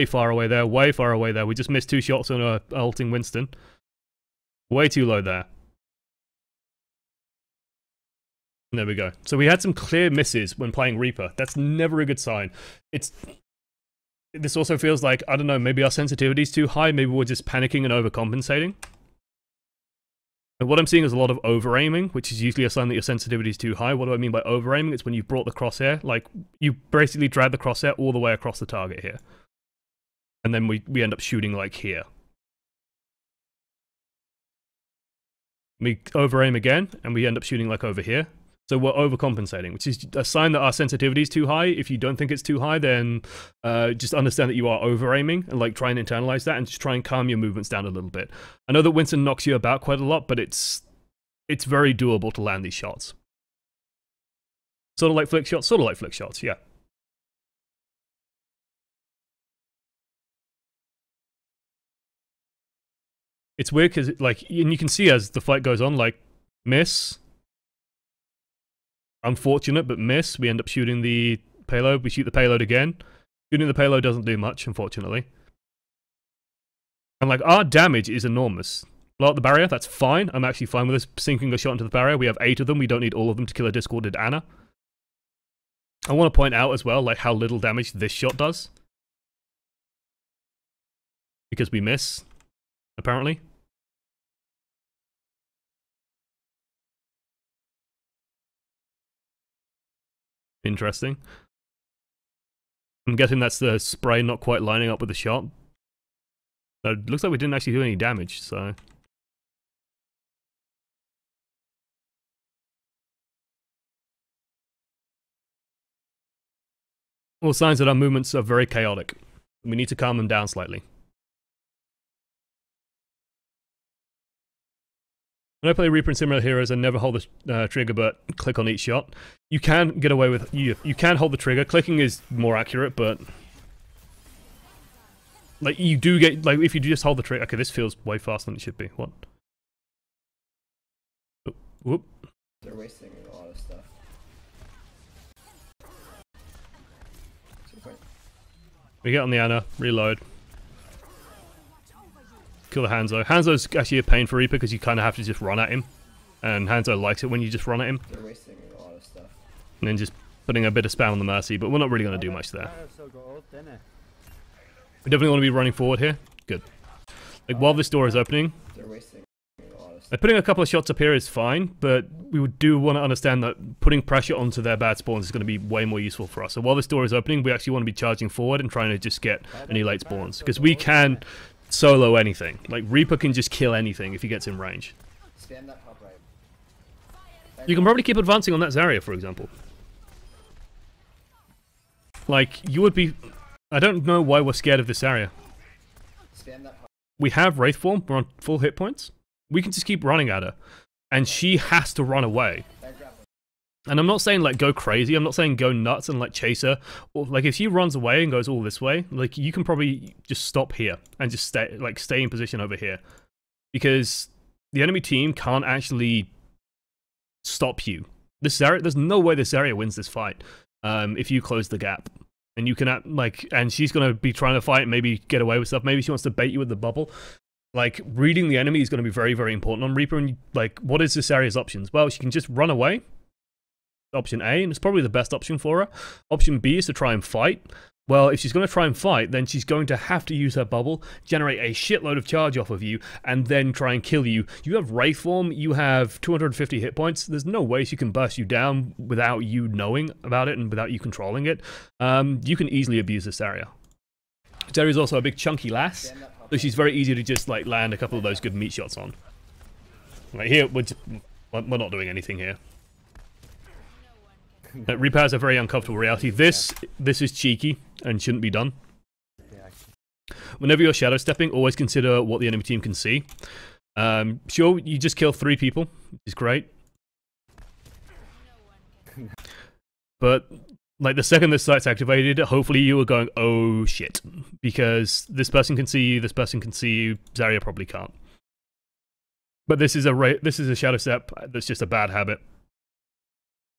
far away there. Way far away there. We just missed 2 shots on a ulting Winston. Way too low there. There we go. So we had some clear misses when playing Reaper. That's never a good sign. This also feels like, I don't know, maybe our sensitivity's too high. Maybe we're just panicking and overcompensating. And what I'm seeing is a lot of over-aiming, which is usually a sign that your sensitivity is too high. What do I mean by over-aiming? It's when you've brought the crosshair, like, you basically drag the crosshair all the way across the target here. And then we end up shooting, like, here. We over-aim again, and we end up shooting, like, over here. So we're overcompensating, which is a sign that our sensitivity is too high. If you don't think it's too high, then just understand that you are over-aiming, and like try and internalize that, and just try and calm your movements down a little bit. I know that Winston knocks you about quite a lot, but it's very doable to land these shots. Sort of like flick shots, yeah. It's weird because, like, and you can see as the fight goes on, like, miss. Unfortunate, but miss. We end up shooting the payload. We shoot the payload again. Shooting the payload doesn't do much, unfortunately. And, like, our damage is enormous. Blow up the barrier, that's fine. I'm actually fine with this sinking a shot into the barrier. We have 8 of them. We don't need all of them to kill a discorded Ana. I want to point out as well, like, how little damage this shot does. Because we miss, apparently. Interesting. I'm guessing that's the spray not quite lining up with the shot. So it looks like we didn't actually do any damage, so... All signs that our movements are very chaotic. We need to calm them down slightly. When I play Reaper and similar heroes, I never hold the trigger but click on each shot. You can get away with... You can hold the trigger. Clicking is more accurate, but... Like, you do get... Like, if you just hold the trigger... Okay, this feels way faster than it should be. What? Oh, whoop. They're wasting a lot of stuff. We get on the Ana, reload. Kill the Hanzo. Hanzo's actually a pain for Reaper because you kind of have to just run at him. And Hanzo likes it when you just run at him. They're wasting a lot of stuff. And then just putting a bit of spam on the Mercy, but we're not really going to do much there. We definitely want to be running forward here. Good. Like, while this door is opening, They're wasting a lot of stuff. like, putting a couple of shots up here is fine, but we do want to understand that putting pressure onto their bad spawns is going to be way more useful for us. So while this door is opening, we actually want to be charging forward and trying to just get any late spawns. Because we can solo anything. Like, Reaper can just kill anything if he gets in range. Spam that top right. You can probably keep advancing on that Zarya, for example. Like, you would be... I don't know why we're scared of this area. Spam that top. We have Wraith form, we're on full hit points. We can just keep running at her. And she has to run away. And I'm not saying, like, go crazy. I'm not saying go nuts and, like, chase her. Or, like, if she runs away and goes all this way, like, you can probably just stop here and just stay in position over here. Because the enemy team can't actually stop you. This Zarya, there's no way this Zarya wins this fight if you close the gap. And you can, like, and she's going to be trying to fight, maybe get away with stuff. Maybe she wants to bait you with the bubble. Like, reading the enemy is going to be very, very important on Reaper. And, like, what is this Zarya's options? Well, she can just run away. Option A, and it's probably the best option for her. Option B is to try and fight. Well, if she's going to try and fight, then she's going to have to use her bubble, generate a shitload of charge off of you, and then try and kill you. You have Wraith form, you have 250 hit points. There's no way she can burst you down without you knowing about it and without you controlling it. You can easily abuse this area. Zarya's also a big chunky lass, so she's very easy to just, like, land a couple of those good meat shots on. Right here, we're not doing anything here. Reaper has a very uncomfortable reality. This is cheeky and shouldn't be done. Whenever you're shadow stepping, always consider what the enemy team can see. Sure, you just kill 3 people, which is great. But, like, the second this site's activated, hopefully you are going, oh shit. Because this person can see you, this person can see you, Zarya probably can't. But this is a shadow step that's just a bad habit.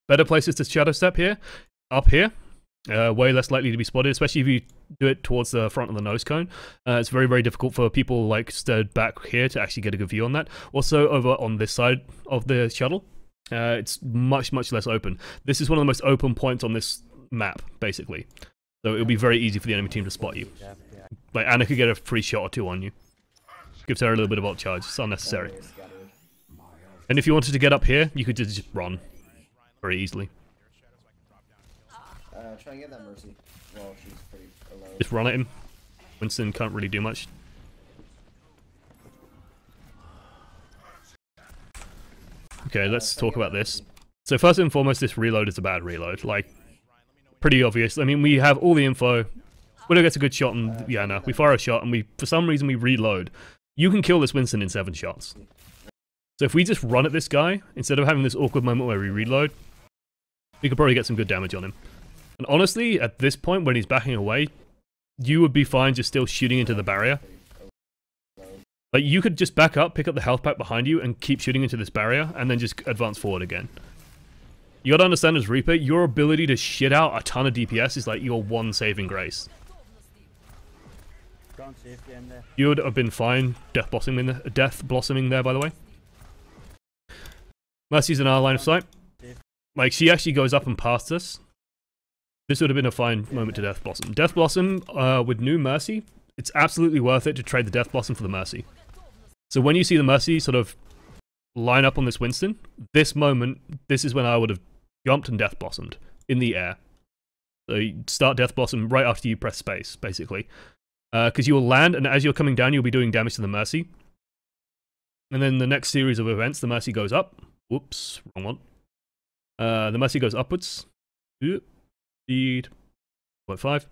Better places to shadow step here, up here, way less likely to be spotted, especially if you do it towards the front of the nose cone. It's very, very difficult for people like stood back here to actually get a good view on that. Also, over on this side of the shuttle, it's much, much less open. This is one of the most open points on this map, basically. So it'll be very easy for the enemy team to spot you. Like, Ana could get a free shot or 2 on you. Gives her a little bit of ult charge. It's unnecessary. And if you wanted to get up here, you could just run. Very easily. Try and get that Mercy. Well, she's pretty alone. Just run at him. Winston can't really do much. Okay, let's talk about this. So first and foremost, this reload is a bad reload. Like, pretty obvious. I mean, we have all the info. Widow gets a good shot and yeah, no. We fire a shot and for some reason we reload. You can kill this Winston in 7 shots. So if we just run at this guy, instead of having this awkward moment where we reload, we could probably get some good damage on him. And honestly, at this point, when he's backing away, you would be fine just still shooting into the barrier. Like, you could just back up, pick up the health pack behind you, and keep shooting into this barrier, and then just advance forward again. You gotta understand as Reaper, your ability to shit out a ton of DPS is like your one saving grace. Can't save game there. You would have been fine death blossoming there, by the way. Mercy's in our line of sight. Like, she actually goes up and past us. This would have been a fine moment to Death Blossom. Death Blossom, with new Mercy, it's absolutely worth it to trade the Death Blossom for the Mercy. So when you see the Mercy sort of line up on this Winston, this moment, this is when I would have jumped and Death Blossomed in the air. So you start Death Blossom right after you press space, basically. Because you will land, and as you're coming down, you'll be doing damage to the Mercy. And then the next series of events, the Mercy goes up. Whoops, wrong one. The Mercy goes upwards. Speed 0.5.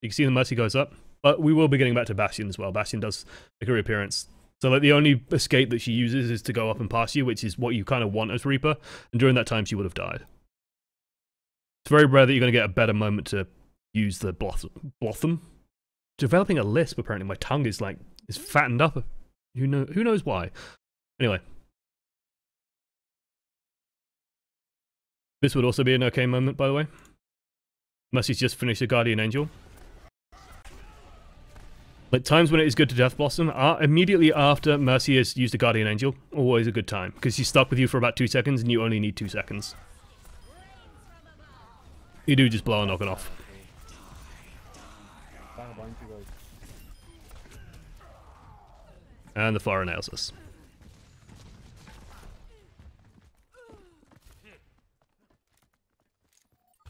You can see the Mercy goes up. But we will be getting back to Bastion as well. Bastion does make a reappearance. So like the only escape that she uses is to go up and pass you, which is what you kind of want as Reaper. And during that time, she would have died. It's very rare that you're going to get a better moment to use the Blossom. Developing a lisp, apparently. My tongue is like, is fattened up. Who knows why? Anyway. This would also be an okay moment, by the way. Mercy's just finished a Guardian Angel. Like, times when it is good to Death Blossom are immediately after Mercy has used a Guardian Angel. Always a good time, because she's stuck with you for about 2 seconds, and you only need 2 seconds. You do just blow and knock it off. And the Pharah nails us.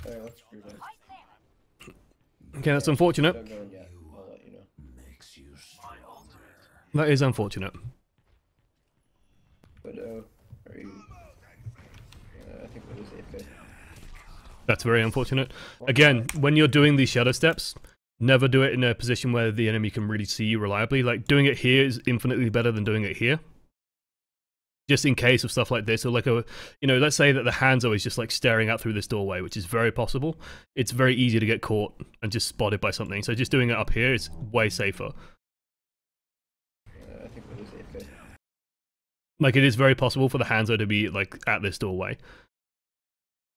Alright, let's screw that. Okay, that's unfortunate. Don't go in yet. I'll let you know. That is unfortunate. But, are you... I think that was AFK. That's very unfortunate. Again, when you're doing these shadow steps, never do it in a position where the enemy can really see you reliably. Like, doing it here is infinitely better than doing it here. Just in case of stuff like this, or like a, you know, let's say that the Hanzo is just like staring out through this doorway, which is very possible. It's very easy to get caught and just spotted by something. So just doing it up here is way safer. I think that was AFK. Like, it is very possible for the Hanzo to be like at this doorway.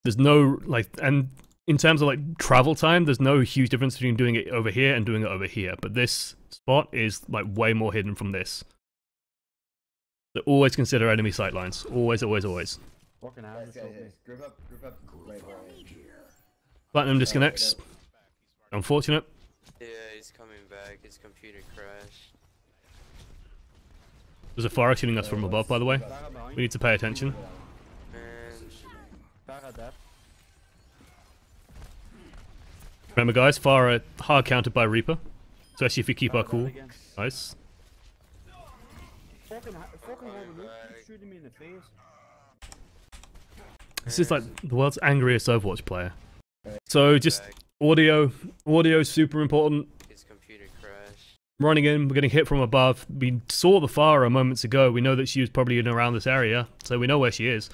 There's no, like, and in terms of like travel time, there's no huge difference between doing it over here and doing it over here. But this spot is like way more hidden from this. So always consider enemy sightlines. Always, always, always. Guys, group up right where I am. Platinum disconnects. Unfortunate. Yeah, he's coming back. His computer crashed. There's a Pharah shooting us from above, by the way. We need to pay attention. Remember, guys, Pharah hard countered by Reaper. Especially if you keep our cool. Nice. Shooting me in the face. This is like the world's angriest Overwatch player. So just audio is super important. His computer crashed. Running in, we're getting hit from above. We saw the Pharah moments ago. We know that she was probably in around this area, so we know where she is.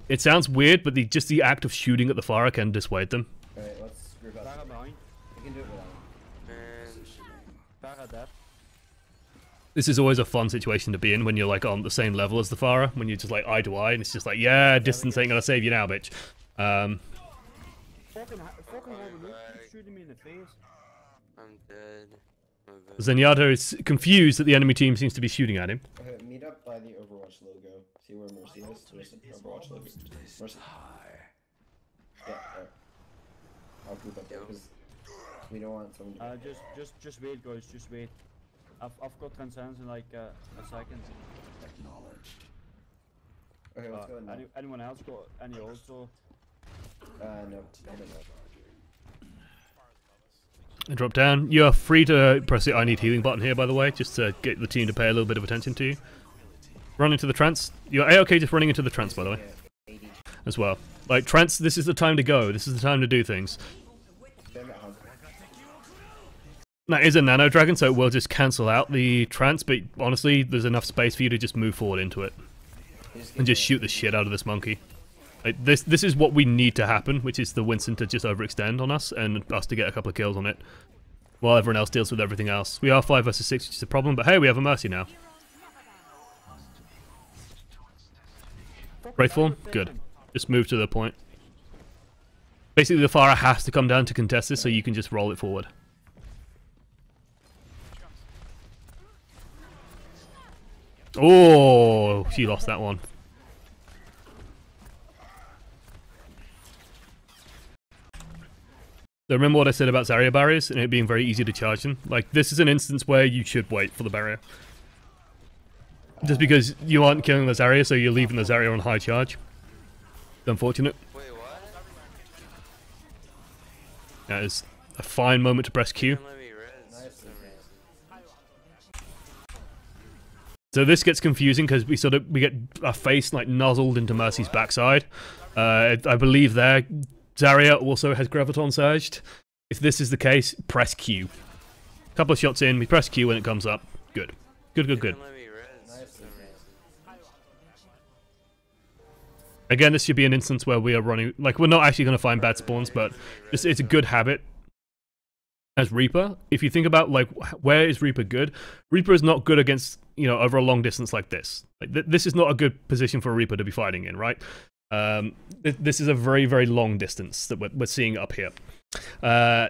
It sounds weird, but just the act of shooting at the Pharah can dissuade them. Alright, let's group up. We can do it without him. This is always a fun situation to be in when you're like on the same level as the Pharah, when you're just like eye to eye, and it's just like, yeah, distance ain't gonna save you now, bitch. Shooting me in the face. I'm dead. Zenyatta is confused that the enemy team seems to be shooting at him. Okay, meet up by the Overwatch logo. See where Mercy is? There's an Overwatch logo. Mercy. Yeah, there. I'll group up there because we don't want someone to... Just wait, guys. Just wait. I've got transcends in like a second. Okay, let's go in now. Anyone else got any also? No, I don't know. Drop down. You are free to press the I need healing button here, by the way, just to get the team to pay a little bit of attention to you. Run into the trance. You're A-okay just running into the trance, by the way. As well. Like, trance, this is the time to go. This is the time to do things. That is a nano dragon, so it will just cancel out the trance, but honestly, there's enough space for you to just move forward into it. And just shoot the shit out of this monkey. Like, this is what we need to happen, which is the Winston to just overextend on us, and us to get a couple of kills on it. While everyone else deals with everything else. We are 5 versus 6, which is a problem, but hey, we have a Mercy now. Wraithform? Good. Just move to the point. Basically, the Pharah has to come down to contest this, so you can just roll it forward. Oh, she lost that one. So remember what I said about Zarya barriers and it being very easy to charge them? Like, this is an instance where you should wait for the barrier. Just because you aren't killing the Zarya, so you're leaving the Zarya on high charge. It's unfortunate. Wait, what? That is a fine moment to press Q. Don't let me res for some reason. So this gets confusing because we get our face like nuzzled into Mercy's backside. I believe there Zarya also has Graviton surged. If this is the case, press Q. Couple of shots in, we press Q when it comes up. Good. Good, good, good. Don't let me res for some reason. Again, this should be an instance where we are running, like, we're not actually going to find bad spawns, but it's a good habit as Reaper. If you think about, like, where is Reaper good? Reaper is not good against, you know, over a long distance like this. Like, this is not a good position for a Reaper to be fighting in, right? This is a very, very long distance that we're seeing up here.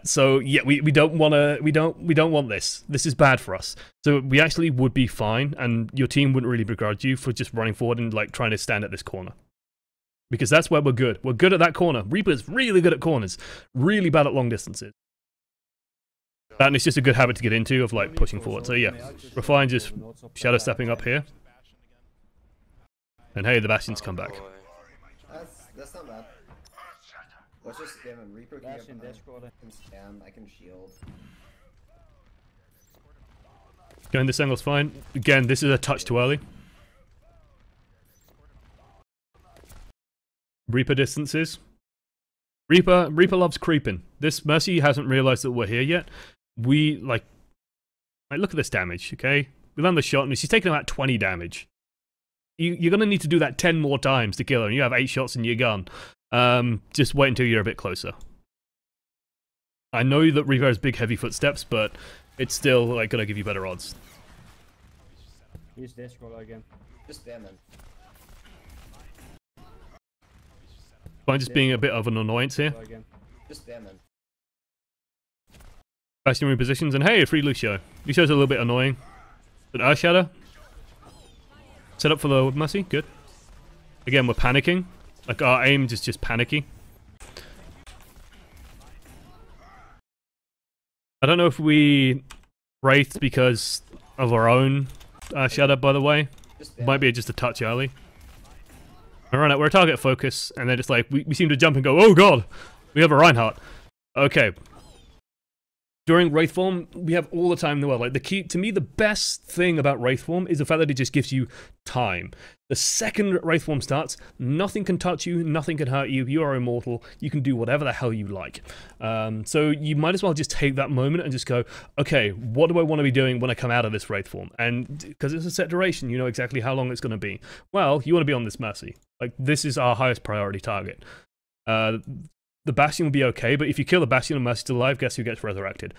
So yeah, we don't want this. This is bad for us. So we actually would be fine, and your team wouldn't really begrudge you for just running forward and like trying to stand at this corner. Because that's where we're good. We're good at that corner. Reaper's really good at corners. Really bad at long distances. And it's just a good habit to get into of like pushing forward. So yeah, Refine just shadow stepping up here. And hey, the Bastion's come back. That's not bad. Let's just spam him. Reaper can Bastion, Discord. spam. I can shield. Going this angle's fine. Again, this is a touch too early. Reaper distances. Reaper loves creeping. This Mercy hasn't realized that we're here yet. We like look at this damage, okay? We land the shot and she's taking about 20 damage. You're gonna need to do that 10 more times to kill her, and you have 8 shots in your gun. Just wait until you're a bit closer. I know that Reaper has big heavy footsteps, but it's still like gonna give you better odds. Use Discord again. Just spam him. Fine, just being a bit of an annoyance here. Again. Just spam him. Bastion repositions, and hey, a free Lucio. Lucio's a little bit annoying. But Earth Shadow. Set up for the Mercy, good. Again, we're panicking. Like, our aim is just panicky. I don't know if we wraithed because of our own Shadow, by the way. Might be just a touch early. Alright, we're a target focus, and they're just like, we seem to jump and go, oh god, we have a Reinhardt. Okay. During Wraith form, we have all the time in the world. Like, the key, to me, the best thing about Wraith form is the fact that it just gives you time. The second Wraith form starts, nothing can touch you, nothing can hurt you, you are immortal, you can do whatever the hell you like. So you might as well just take that moment and just go, okay, what do I want to be doing when I come out of this Wraith form? And because it's a set duration, you know exactly how long it's going to be. Well, you want to be on this Mercy. Like, this is our highest priority target. The Bastion will be okay, but if you kill the Bastion and Mercy's still alive, guess who gets resurrected?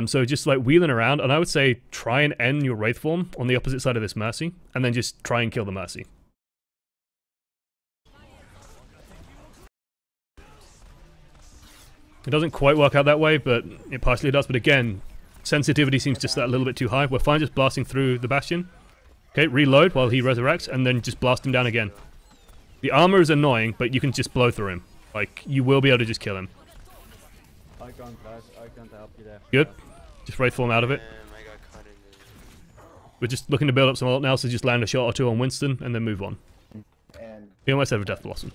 So just like wheeling around, and I would say try and end your Wraith form on the opposite side of this Mercy, and then just try and kill the Mercy. It doesn't quite work out that way, but it partially does. But again, sensitivity seems just that a little bit too high. We're fine just blasting through the Bastion. Okay, reload while he resurrects, and then just blast him down again. The armor is annoying, but you can just blow through him. Like, you will be able to just kill him. I can't help you there. Good. Just Wraith form out of it. I got caught in the... We're just looking to build up some ult now, so just land a shot or two on Winston, and then move on. And We almost have a Death Blossom.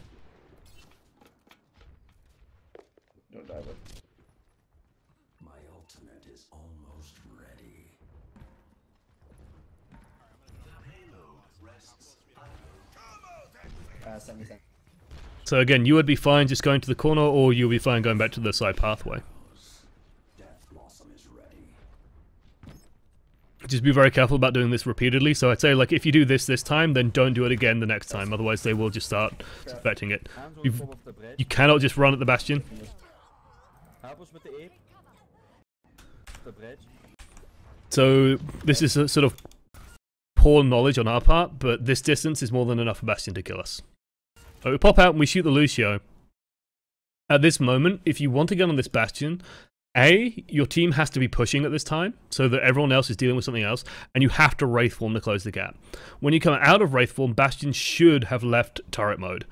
don't die with. My ultimate is almost ready. Send me. So again, you would be fine just going to the corner, or you'll be fine going back to the side pathway. Death Blossom is ready. Just be very careful about doing this repeatedly. So I'd say, like, if you do this time, then don't do it again the next time. Otherwise, they will just start suspecting it. You cannot just run at the Bastion. Help us with the ape. The bridge. So this is a sort of poor knowledge on our part, but this distance is more than enough for Bastion to kill us. So we pop out and we shoot the Lucio. At this moment, if you want to get on this Bastion, A, your team has to be pushing at this time, so that everyone else is dealing with something else, and you have to Wraith form to close the gap. When you come out of Wraith form, Bastion should have left turret mode.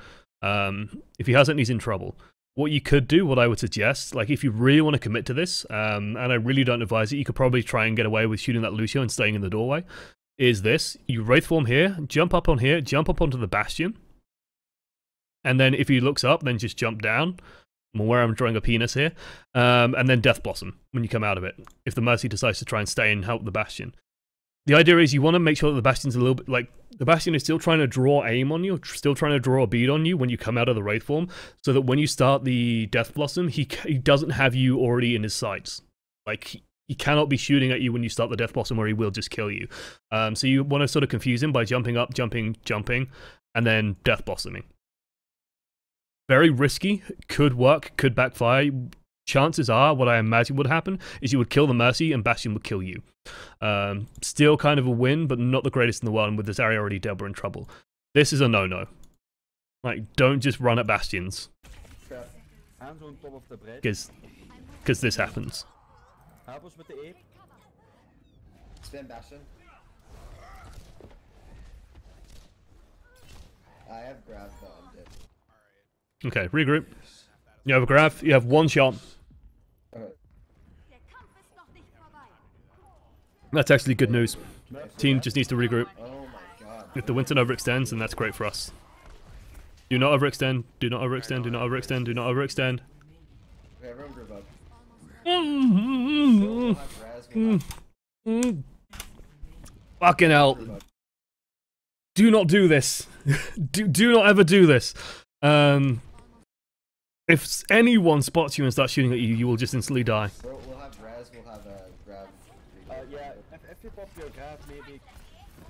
If he hasn't, he's in trouble. What you could do, what I would suggest, like if you really want to commit to this, and I really don't advise it, you could probably try and get away with shooting that Lucio and staying in the doorway, is this. You Wraith form here, jump up on here, jump up onto the Bastion, and then if he looks up, then just jump down. Where I'm drawing a penis here, and then Death Blossom when you come out of it, if the Mercy decides to try and stay and help the Bastion. The idea is you want to make sure that the Bastion's a little bit, like, the Bastion is still trying to draw aim on you, still trying to draw a bead on you when you come out of the Wraith form, so that when you start the Death Blossom, he doesn't have you already in his sights. Like, he cannot be shooting at you when you start the Death Blossom, or he will just kill you. So you want to sort of confuse him by jumping up, jumping, and then Death Blossoming. Very risky, could work, could backfire. Chances are, what I imagine would happen, is you would kill the Mercy and Bastion would kill you. Still kind of a win, but not the greatest in the world, and with this area already dead, we're in trouble. This is a no-no. Like, don't just run at Bastions. Because this happens. Spin Bastion. I have grabbed dead. Okay, regroup. You have a grab, you have one shot. That's actually good news. Team just needs to regroup. Oh my god. If the Winston overextends, then that's great for us. Do not overextend, do not overextend, do not overextend, do not overextend. Okay, everyone group up. Fucking hell. Do not do this. do not ever do this. If anyone spots you and starts shooting at you, you will just instantly die. We'll have Raz, we'll have grab. Yeah, if you pop your grab, maybe.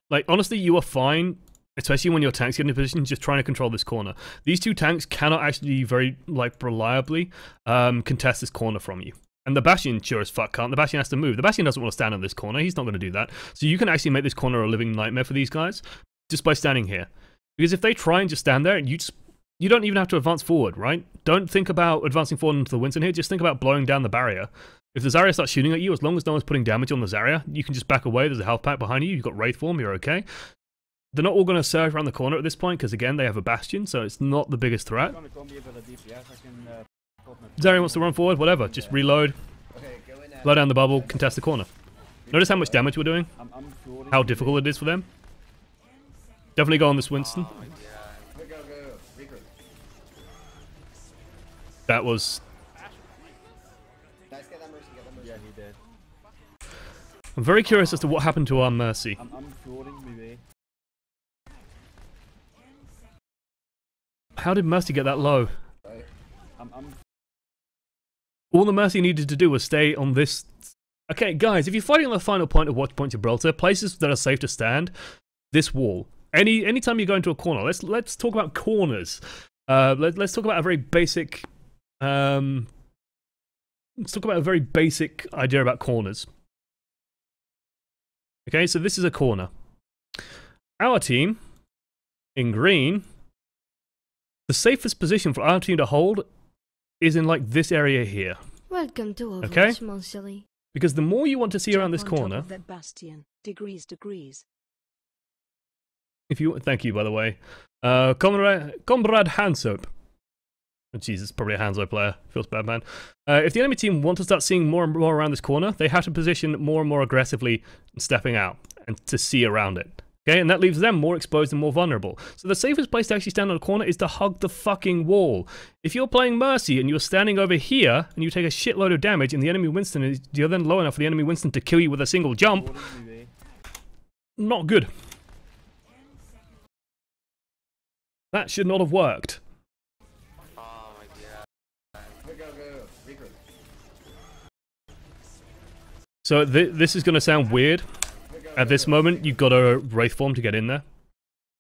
Like, honestly, you are fine, especially when your tanks get in a position, just trying to control this corner. These two tanks cannot actually very, like, reliably contest this corner from you. And the Bastion sure as fuck can't. The Bastion has to move. The Bastion doesn't want to stand on this corner. He's not going to do that. So you can actually make this corner a living nightmare for these guys just by standing here. Because if they try and just stand there, you don't even have to advance forward, right? Don't think about advancing forward into the Winston here. Just think about blowing down the barrier. If the Zarya starts shooting at you, as long as no one's putting damage on the Zarya, you can just back away. There's a health pack behind you. You've got Wraith form. You're okay. They're not all going to surge around the corner at this point because, again, they have a Bastion, so it's not the biggest threat. Zarya wants to run forward, whatever. Just reload. Blow down the bubble, contest the corner. Notice how much damage we're doing? How difficult it is for them? Definitely go on this Winston. That was... Yeah, he did. I'm very curious as to what happened to our Mercy. I'm floating maybe. How did Mercy get that low? I'm All the Mercy needed to do was stay on this... Okay, guys, if you're fighting on the final point of Watchpoint Gibraltar, places that are safe to stand, this wall. Anytime you go into a corner, let's talk about corners. Let's talk about a very basic... let's talk about a very basic idea about corners. Okay, so this is a corner. Our team, in green, the safest position for our team to hold is in, like, this area here. Welcome to Overwatch, Okay? Monsilly. Because the more you want to see around this corner... That Bastion. Degrees. If you... Thank you, by the way. Comrade Hansop. Oh, Jesus, probably a Hanzo player. Feels bad, man. If the enemy team want to start seeing more and more around this corner, they have to position more and more aggressively, stepping out, and to see around it. Okay, and that leaves them more exposed and more vulnerable. So the safest place to actually stand on a corner is to hug the fucking wall. If you're playing Mercy and you're standing over here and you take a shitload of damage and the enemy Winston is, you're then low enough for the enemy Winston to kill you with a single jump, not good. That should not have worked. Oh my god. So this is going to sound weird. At this moment, you've got a Wraith form to get in there.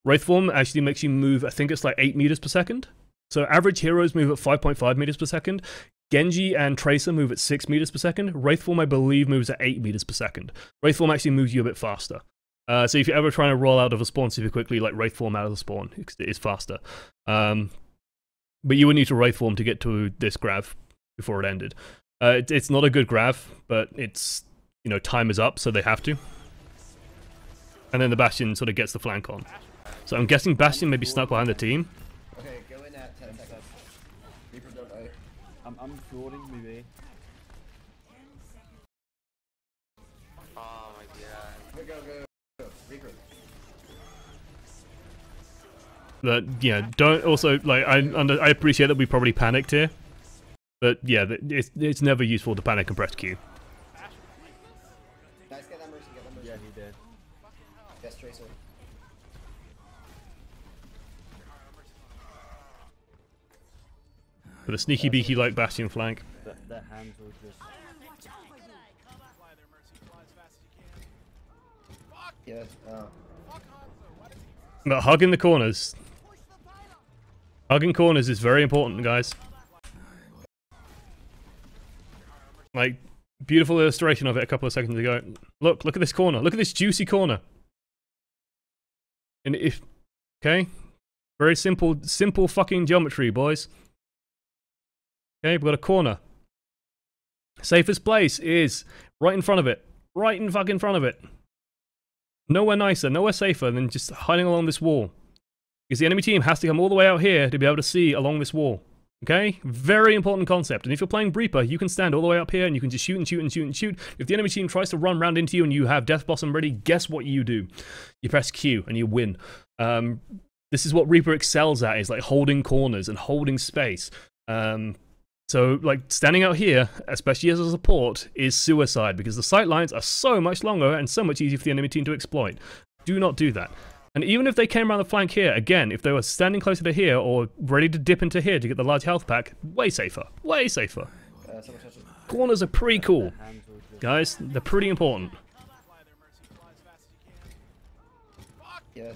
Wraith form actually makes you move, I think it's like 8 meters per second. So average heroes move at 5.5 meters per second. Genji and Tracer move at 6 meters per second. Wraith form, I believe, moves at 8 meters per second. Wraith form actually moves you a bit faster. So if you're ever trying to roll out of a spawn super quickly, like Wraith Form out of the spawn, it is faster. But you would need to Wraith Form to get to this grav before it ended. It's not a good grav, but it's, you know, time is up, so they have to. And then the Bastion sort of gets the flank on. So I'm guessing Bastion may be stuck behind the team. Okay, go in at 10 seconds. Reaper don't die. I'm floating my way. Oh my god. Go. Reaper. But yeah, don't also like I appreciate that we probably panicked here, but yeah, it's never useful to panic and press Q. Nice, get that Mercy, Yeah, he did. Yes, Tracer. With a sneaky beaky like Bastion flank. The hands were just. Yeah, But hugging the corners. Hugging corners is very important, guys. Like, beautiful illustration of it a couple of seconds ago. Look at this corner. Look at this juicy corner. And if, okay, very simple fucking geometry, boys. Okay, we've got a corner. Safest place is right in front of it. Right in fucking front of it. Nowhere nicer, nowhere safer than just hiding along this wall. Because the enemy team has to come all the way out here to be able to see along this wall. Okay? Very important concept. And if you're playing Reaper, you can stand all the way up here and you can just shoot and shoot and shoot and shoot. If the enemy team tries to run round into you and you have Death Blossom ready, guess what you do? You press Q and you win. This is what Reaper excels at, is like holding corners and holding space. So, like, standing out here, especially as a support, is suicide, because the sight lines are so much longer and so much easier for the enemy team to exploit. Do not do that. And even if they came around the flank here, again, if they were standing closer to here, or ready to dip into here to get the large health pack, way safer. Way safer. Corners are pretty cool. Guys, they're pretty important. yeah,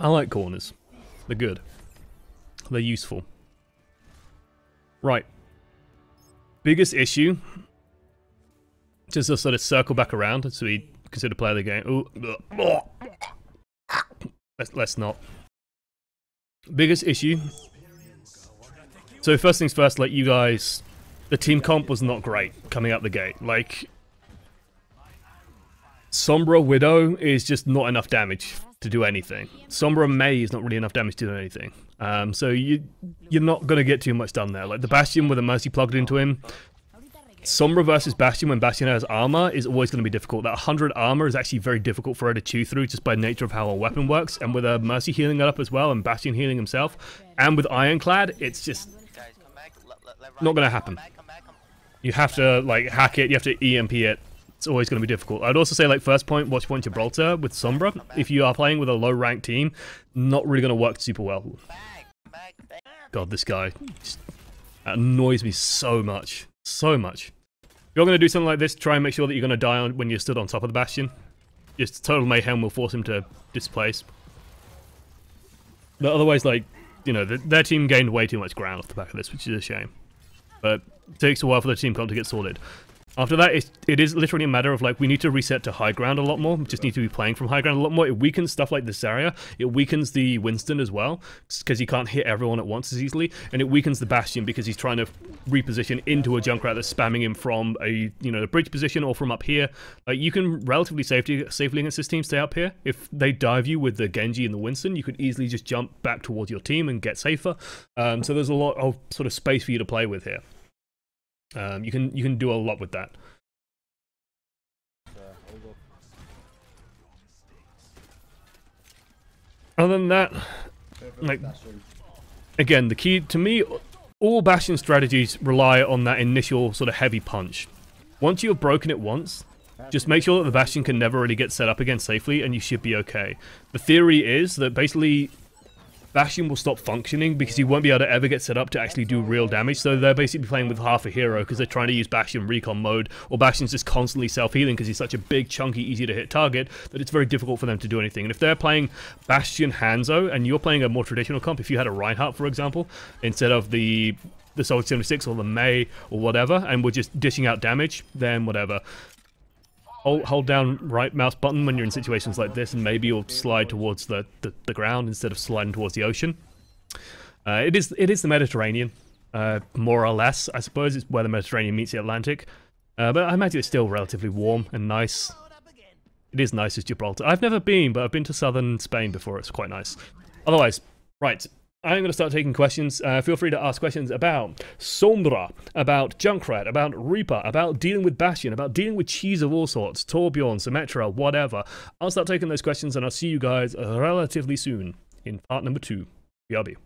I like corners. They're good. They're useful. Right. Biggest issue. Just to sort of circle back around so we consider play the game. Ooh. Let's not. Biggest issue. So first things first, like you guys, the team comp was not great coming out the gate. Like, Sombra Widow is just not enough damage to do anything. Sombra Mei is not really enough damage to do anything. So you're not going to get too much done there. Like the Bastion with a Mercy plugged into him. Sombra versus Bastion when Bastion has armor is always going to be difficult. That 100 armor is actually very difficult for her to chew through just by nature of how a weapon works. And with a Mercy healing it up as well and Bastion healing himself. And with Ironclad, it's just not going to happen. You have to like hack it, you have to EMP it. It's always going to be difficult. I'd also say, like, first point, watch point Gibraltar with Sombra. If you are playing with a low ranked team, not really going to work super well. God, this guy just annoys me so much. So much. If you're going to do something like this, try and make sure that you're going to die on when you're stood on top of the Bastion. Just total mayhem will force him to displace. But otherwise, like, you know, their team gained way too much ground off the back of this, which is a shame. But it takes a while for the team comp to get sorted. After that, it is literally a matter of, like, we need to reset to high ground a lot more. We just need to be playing from high ground a lot more. It weakens stuff like this area. It weakens the Winston as well, because he can't hit everyone at once as easily. And it weakens the Bastion because he's trying to reposition into a Junkrat that's spamming him from a, you know, the bridge position or from up here. Like, you can relatively safely against this team stay up here. If they dive you with the Genji and the Winston, you could easily just jump back towards your team and get safer. So there's a lot of sort of space for you to play with here. You can do a lot with that. Other than that, like, again, the key to me, all Bastion strategies rely on that initial sort of heavy punch. Once you have broken it once, just make sure that the Bastion can never really get set up again safely, and you should be okay. The theory is that basically Bastion will stop functioning because he won't be able to ever get set up to actually do real damage, so they're basically playing with half a hero because they're trying to use Bastion recon mode, or Bastion's just constantly self-healing because he's such a big, chunky, easy-to-hit target that it's very difficult for them to do anything. And if they're playing Bastion Hanzo, and you're playing a more traditional comp, if you had a Reinhardt, for example, instead of the the Soldier 76 or the May or whatever, and we're just dishing out damage, then whatever. Hold down right mouse button when you're in situations like this, and maybe you'll slide towards the ground instead of sliding towards the ocean. It is the Mediterranean, more or less. I suppose it's where the Mediterranean meets the Atlantic. But I imagine it's still relatively warm and nice. It is nice as Gibraltar. I've never been, but I've been to southern Spain before. It's quite nice. Otherwise, right. I'm going to start taking questions. Feel free to ask questions about Sombra, about Junkrat, about Reaper, about dealing with Bastion, about dealing with cheese of all sorts, Torbjorn, Symmetra, whatever. I'll start taking those questions, and I'll see you guys relatively soon in part number 2. BRB.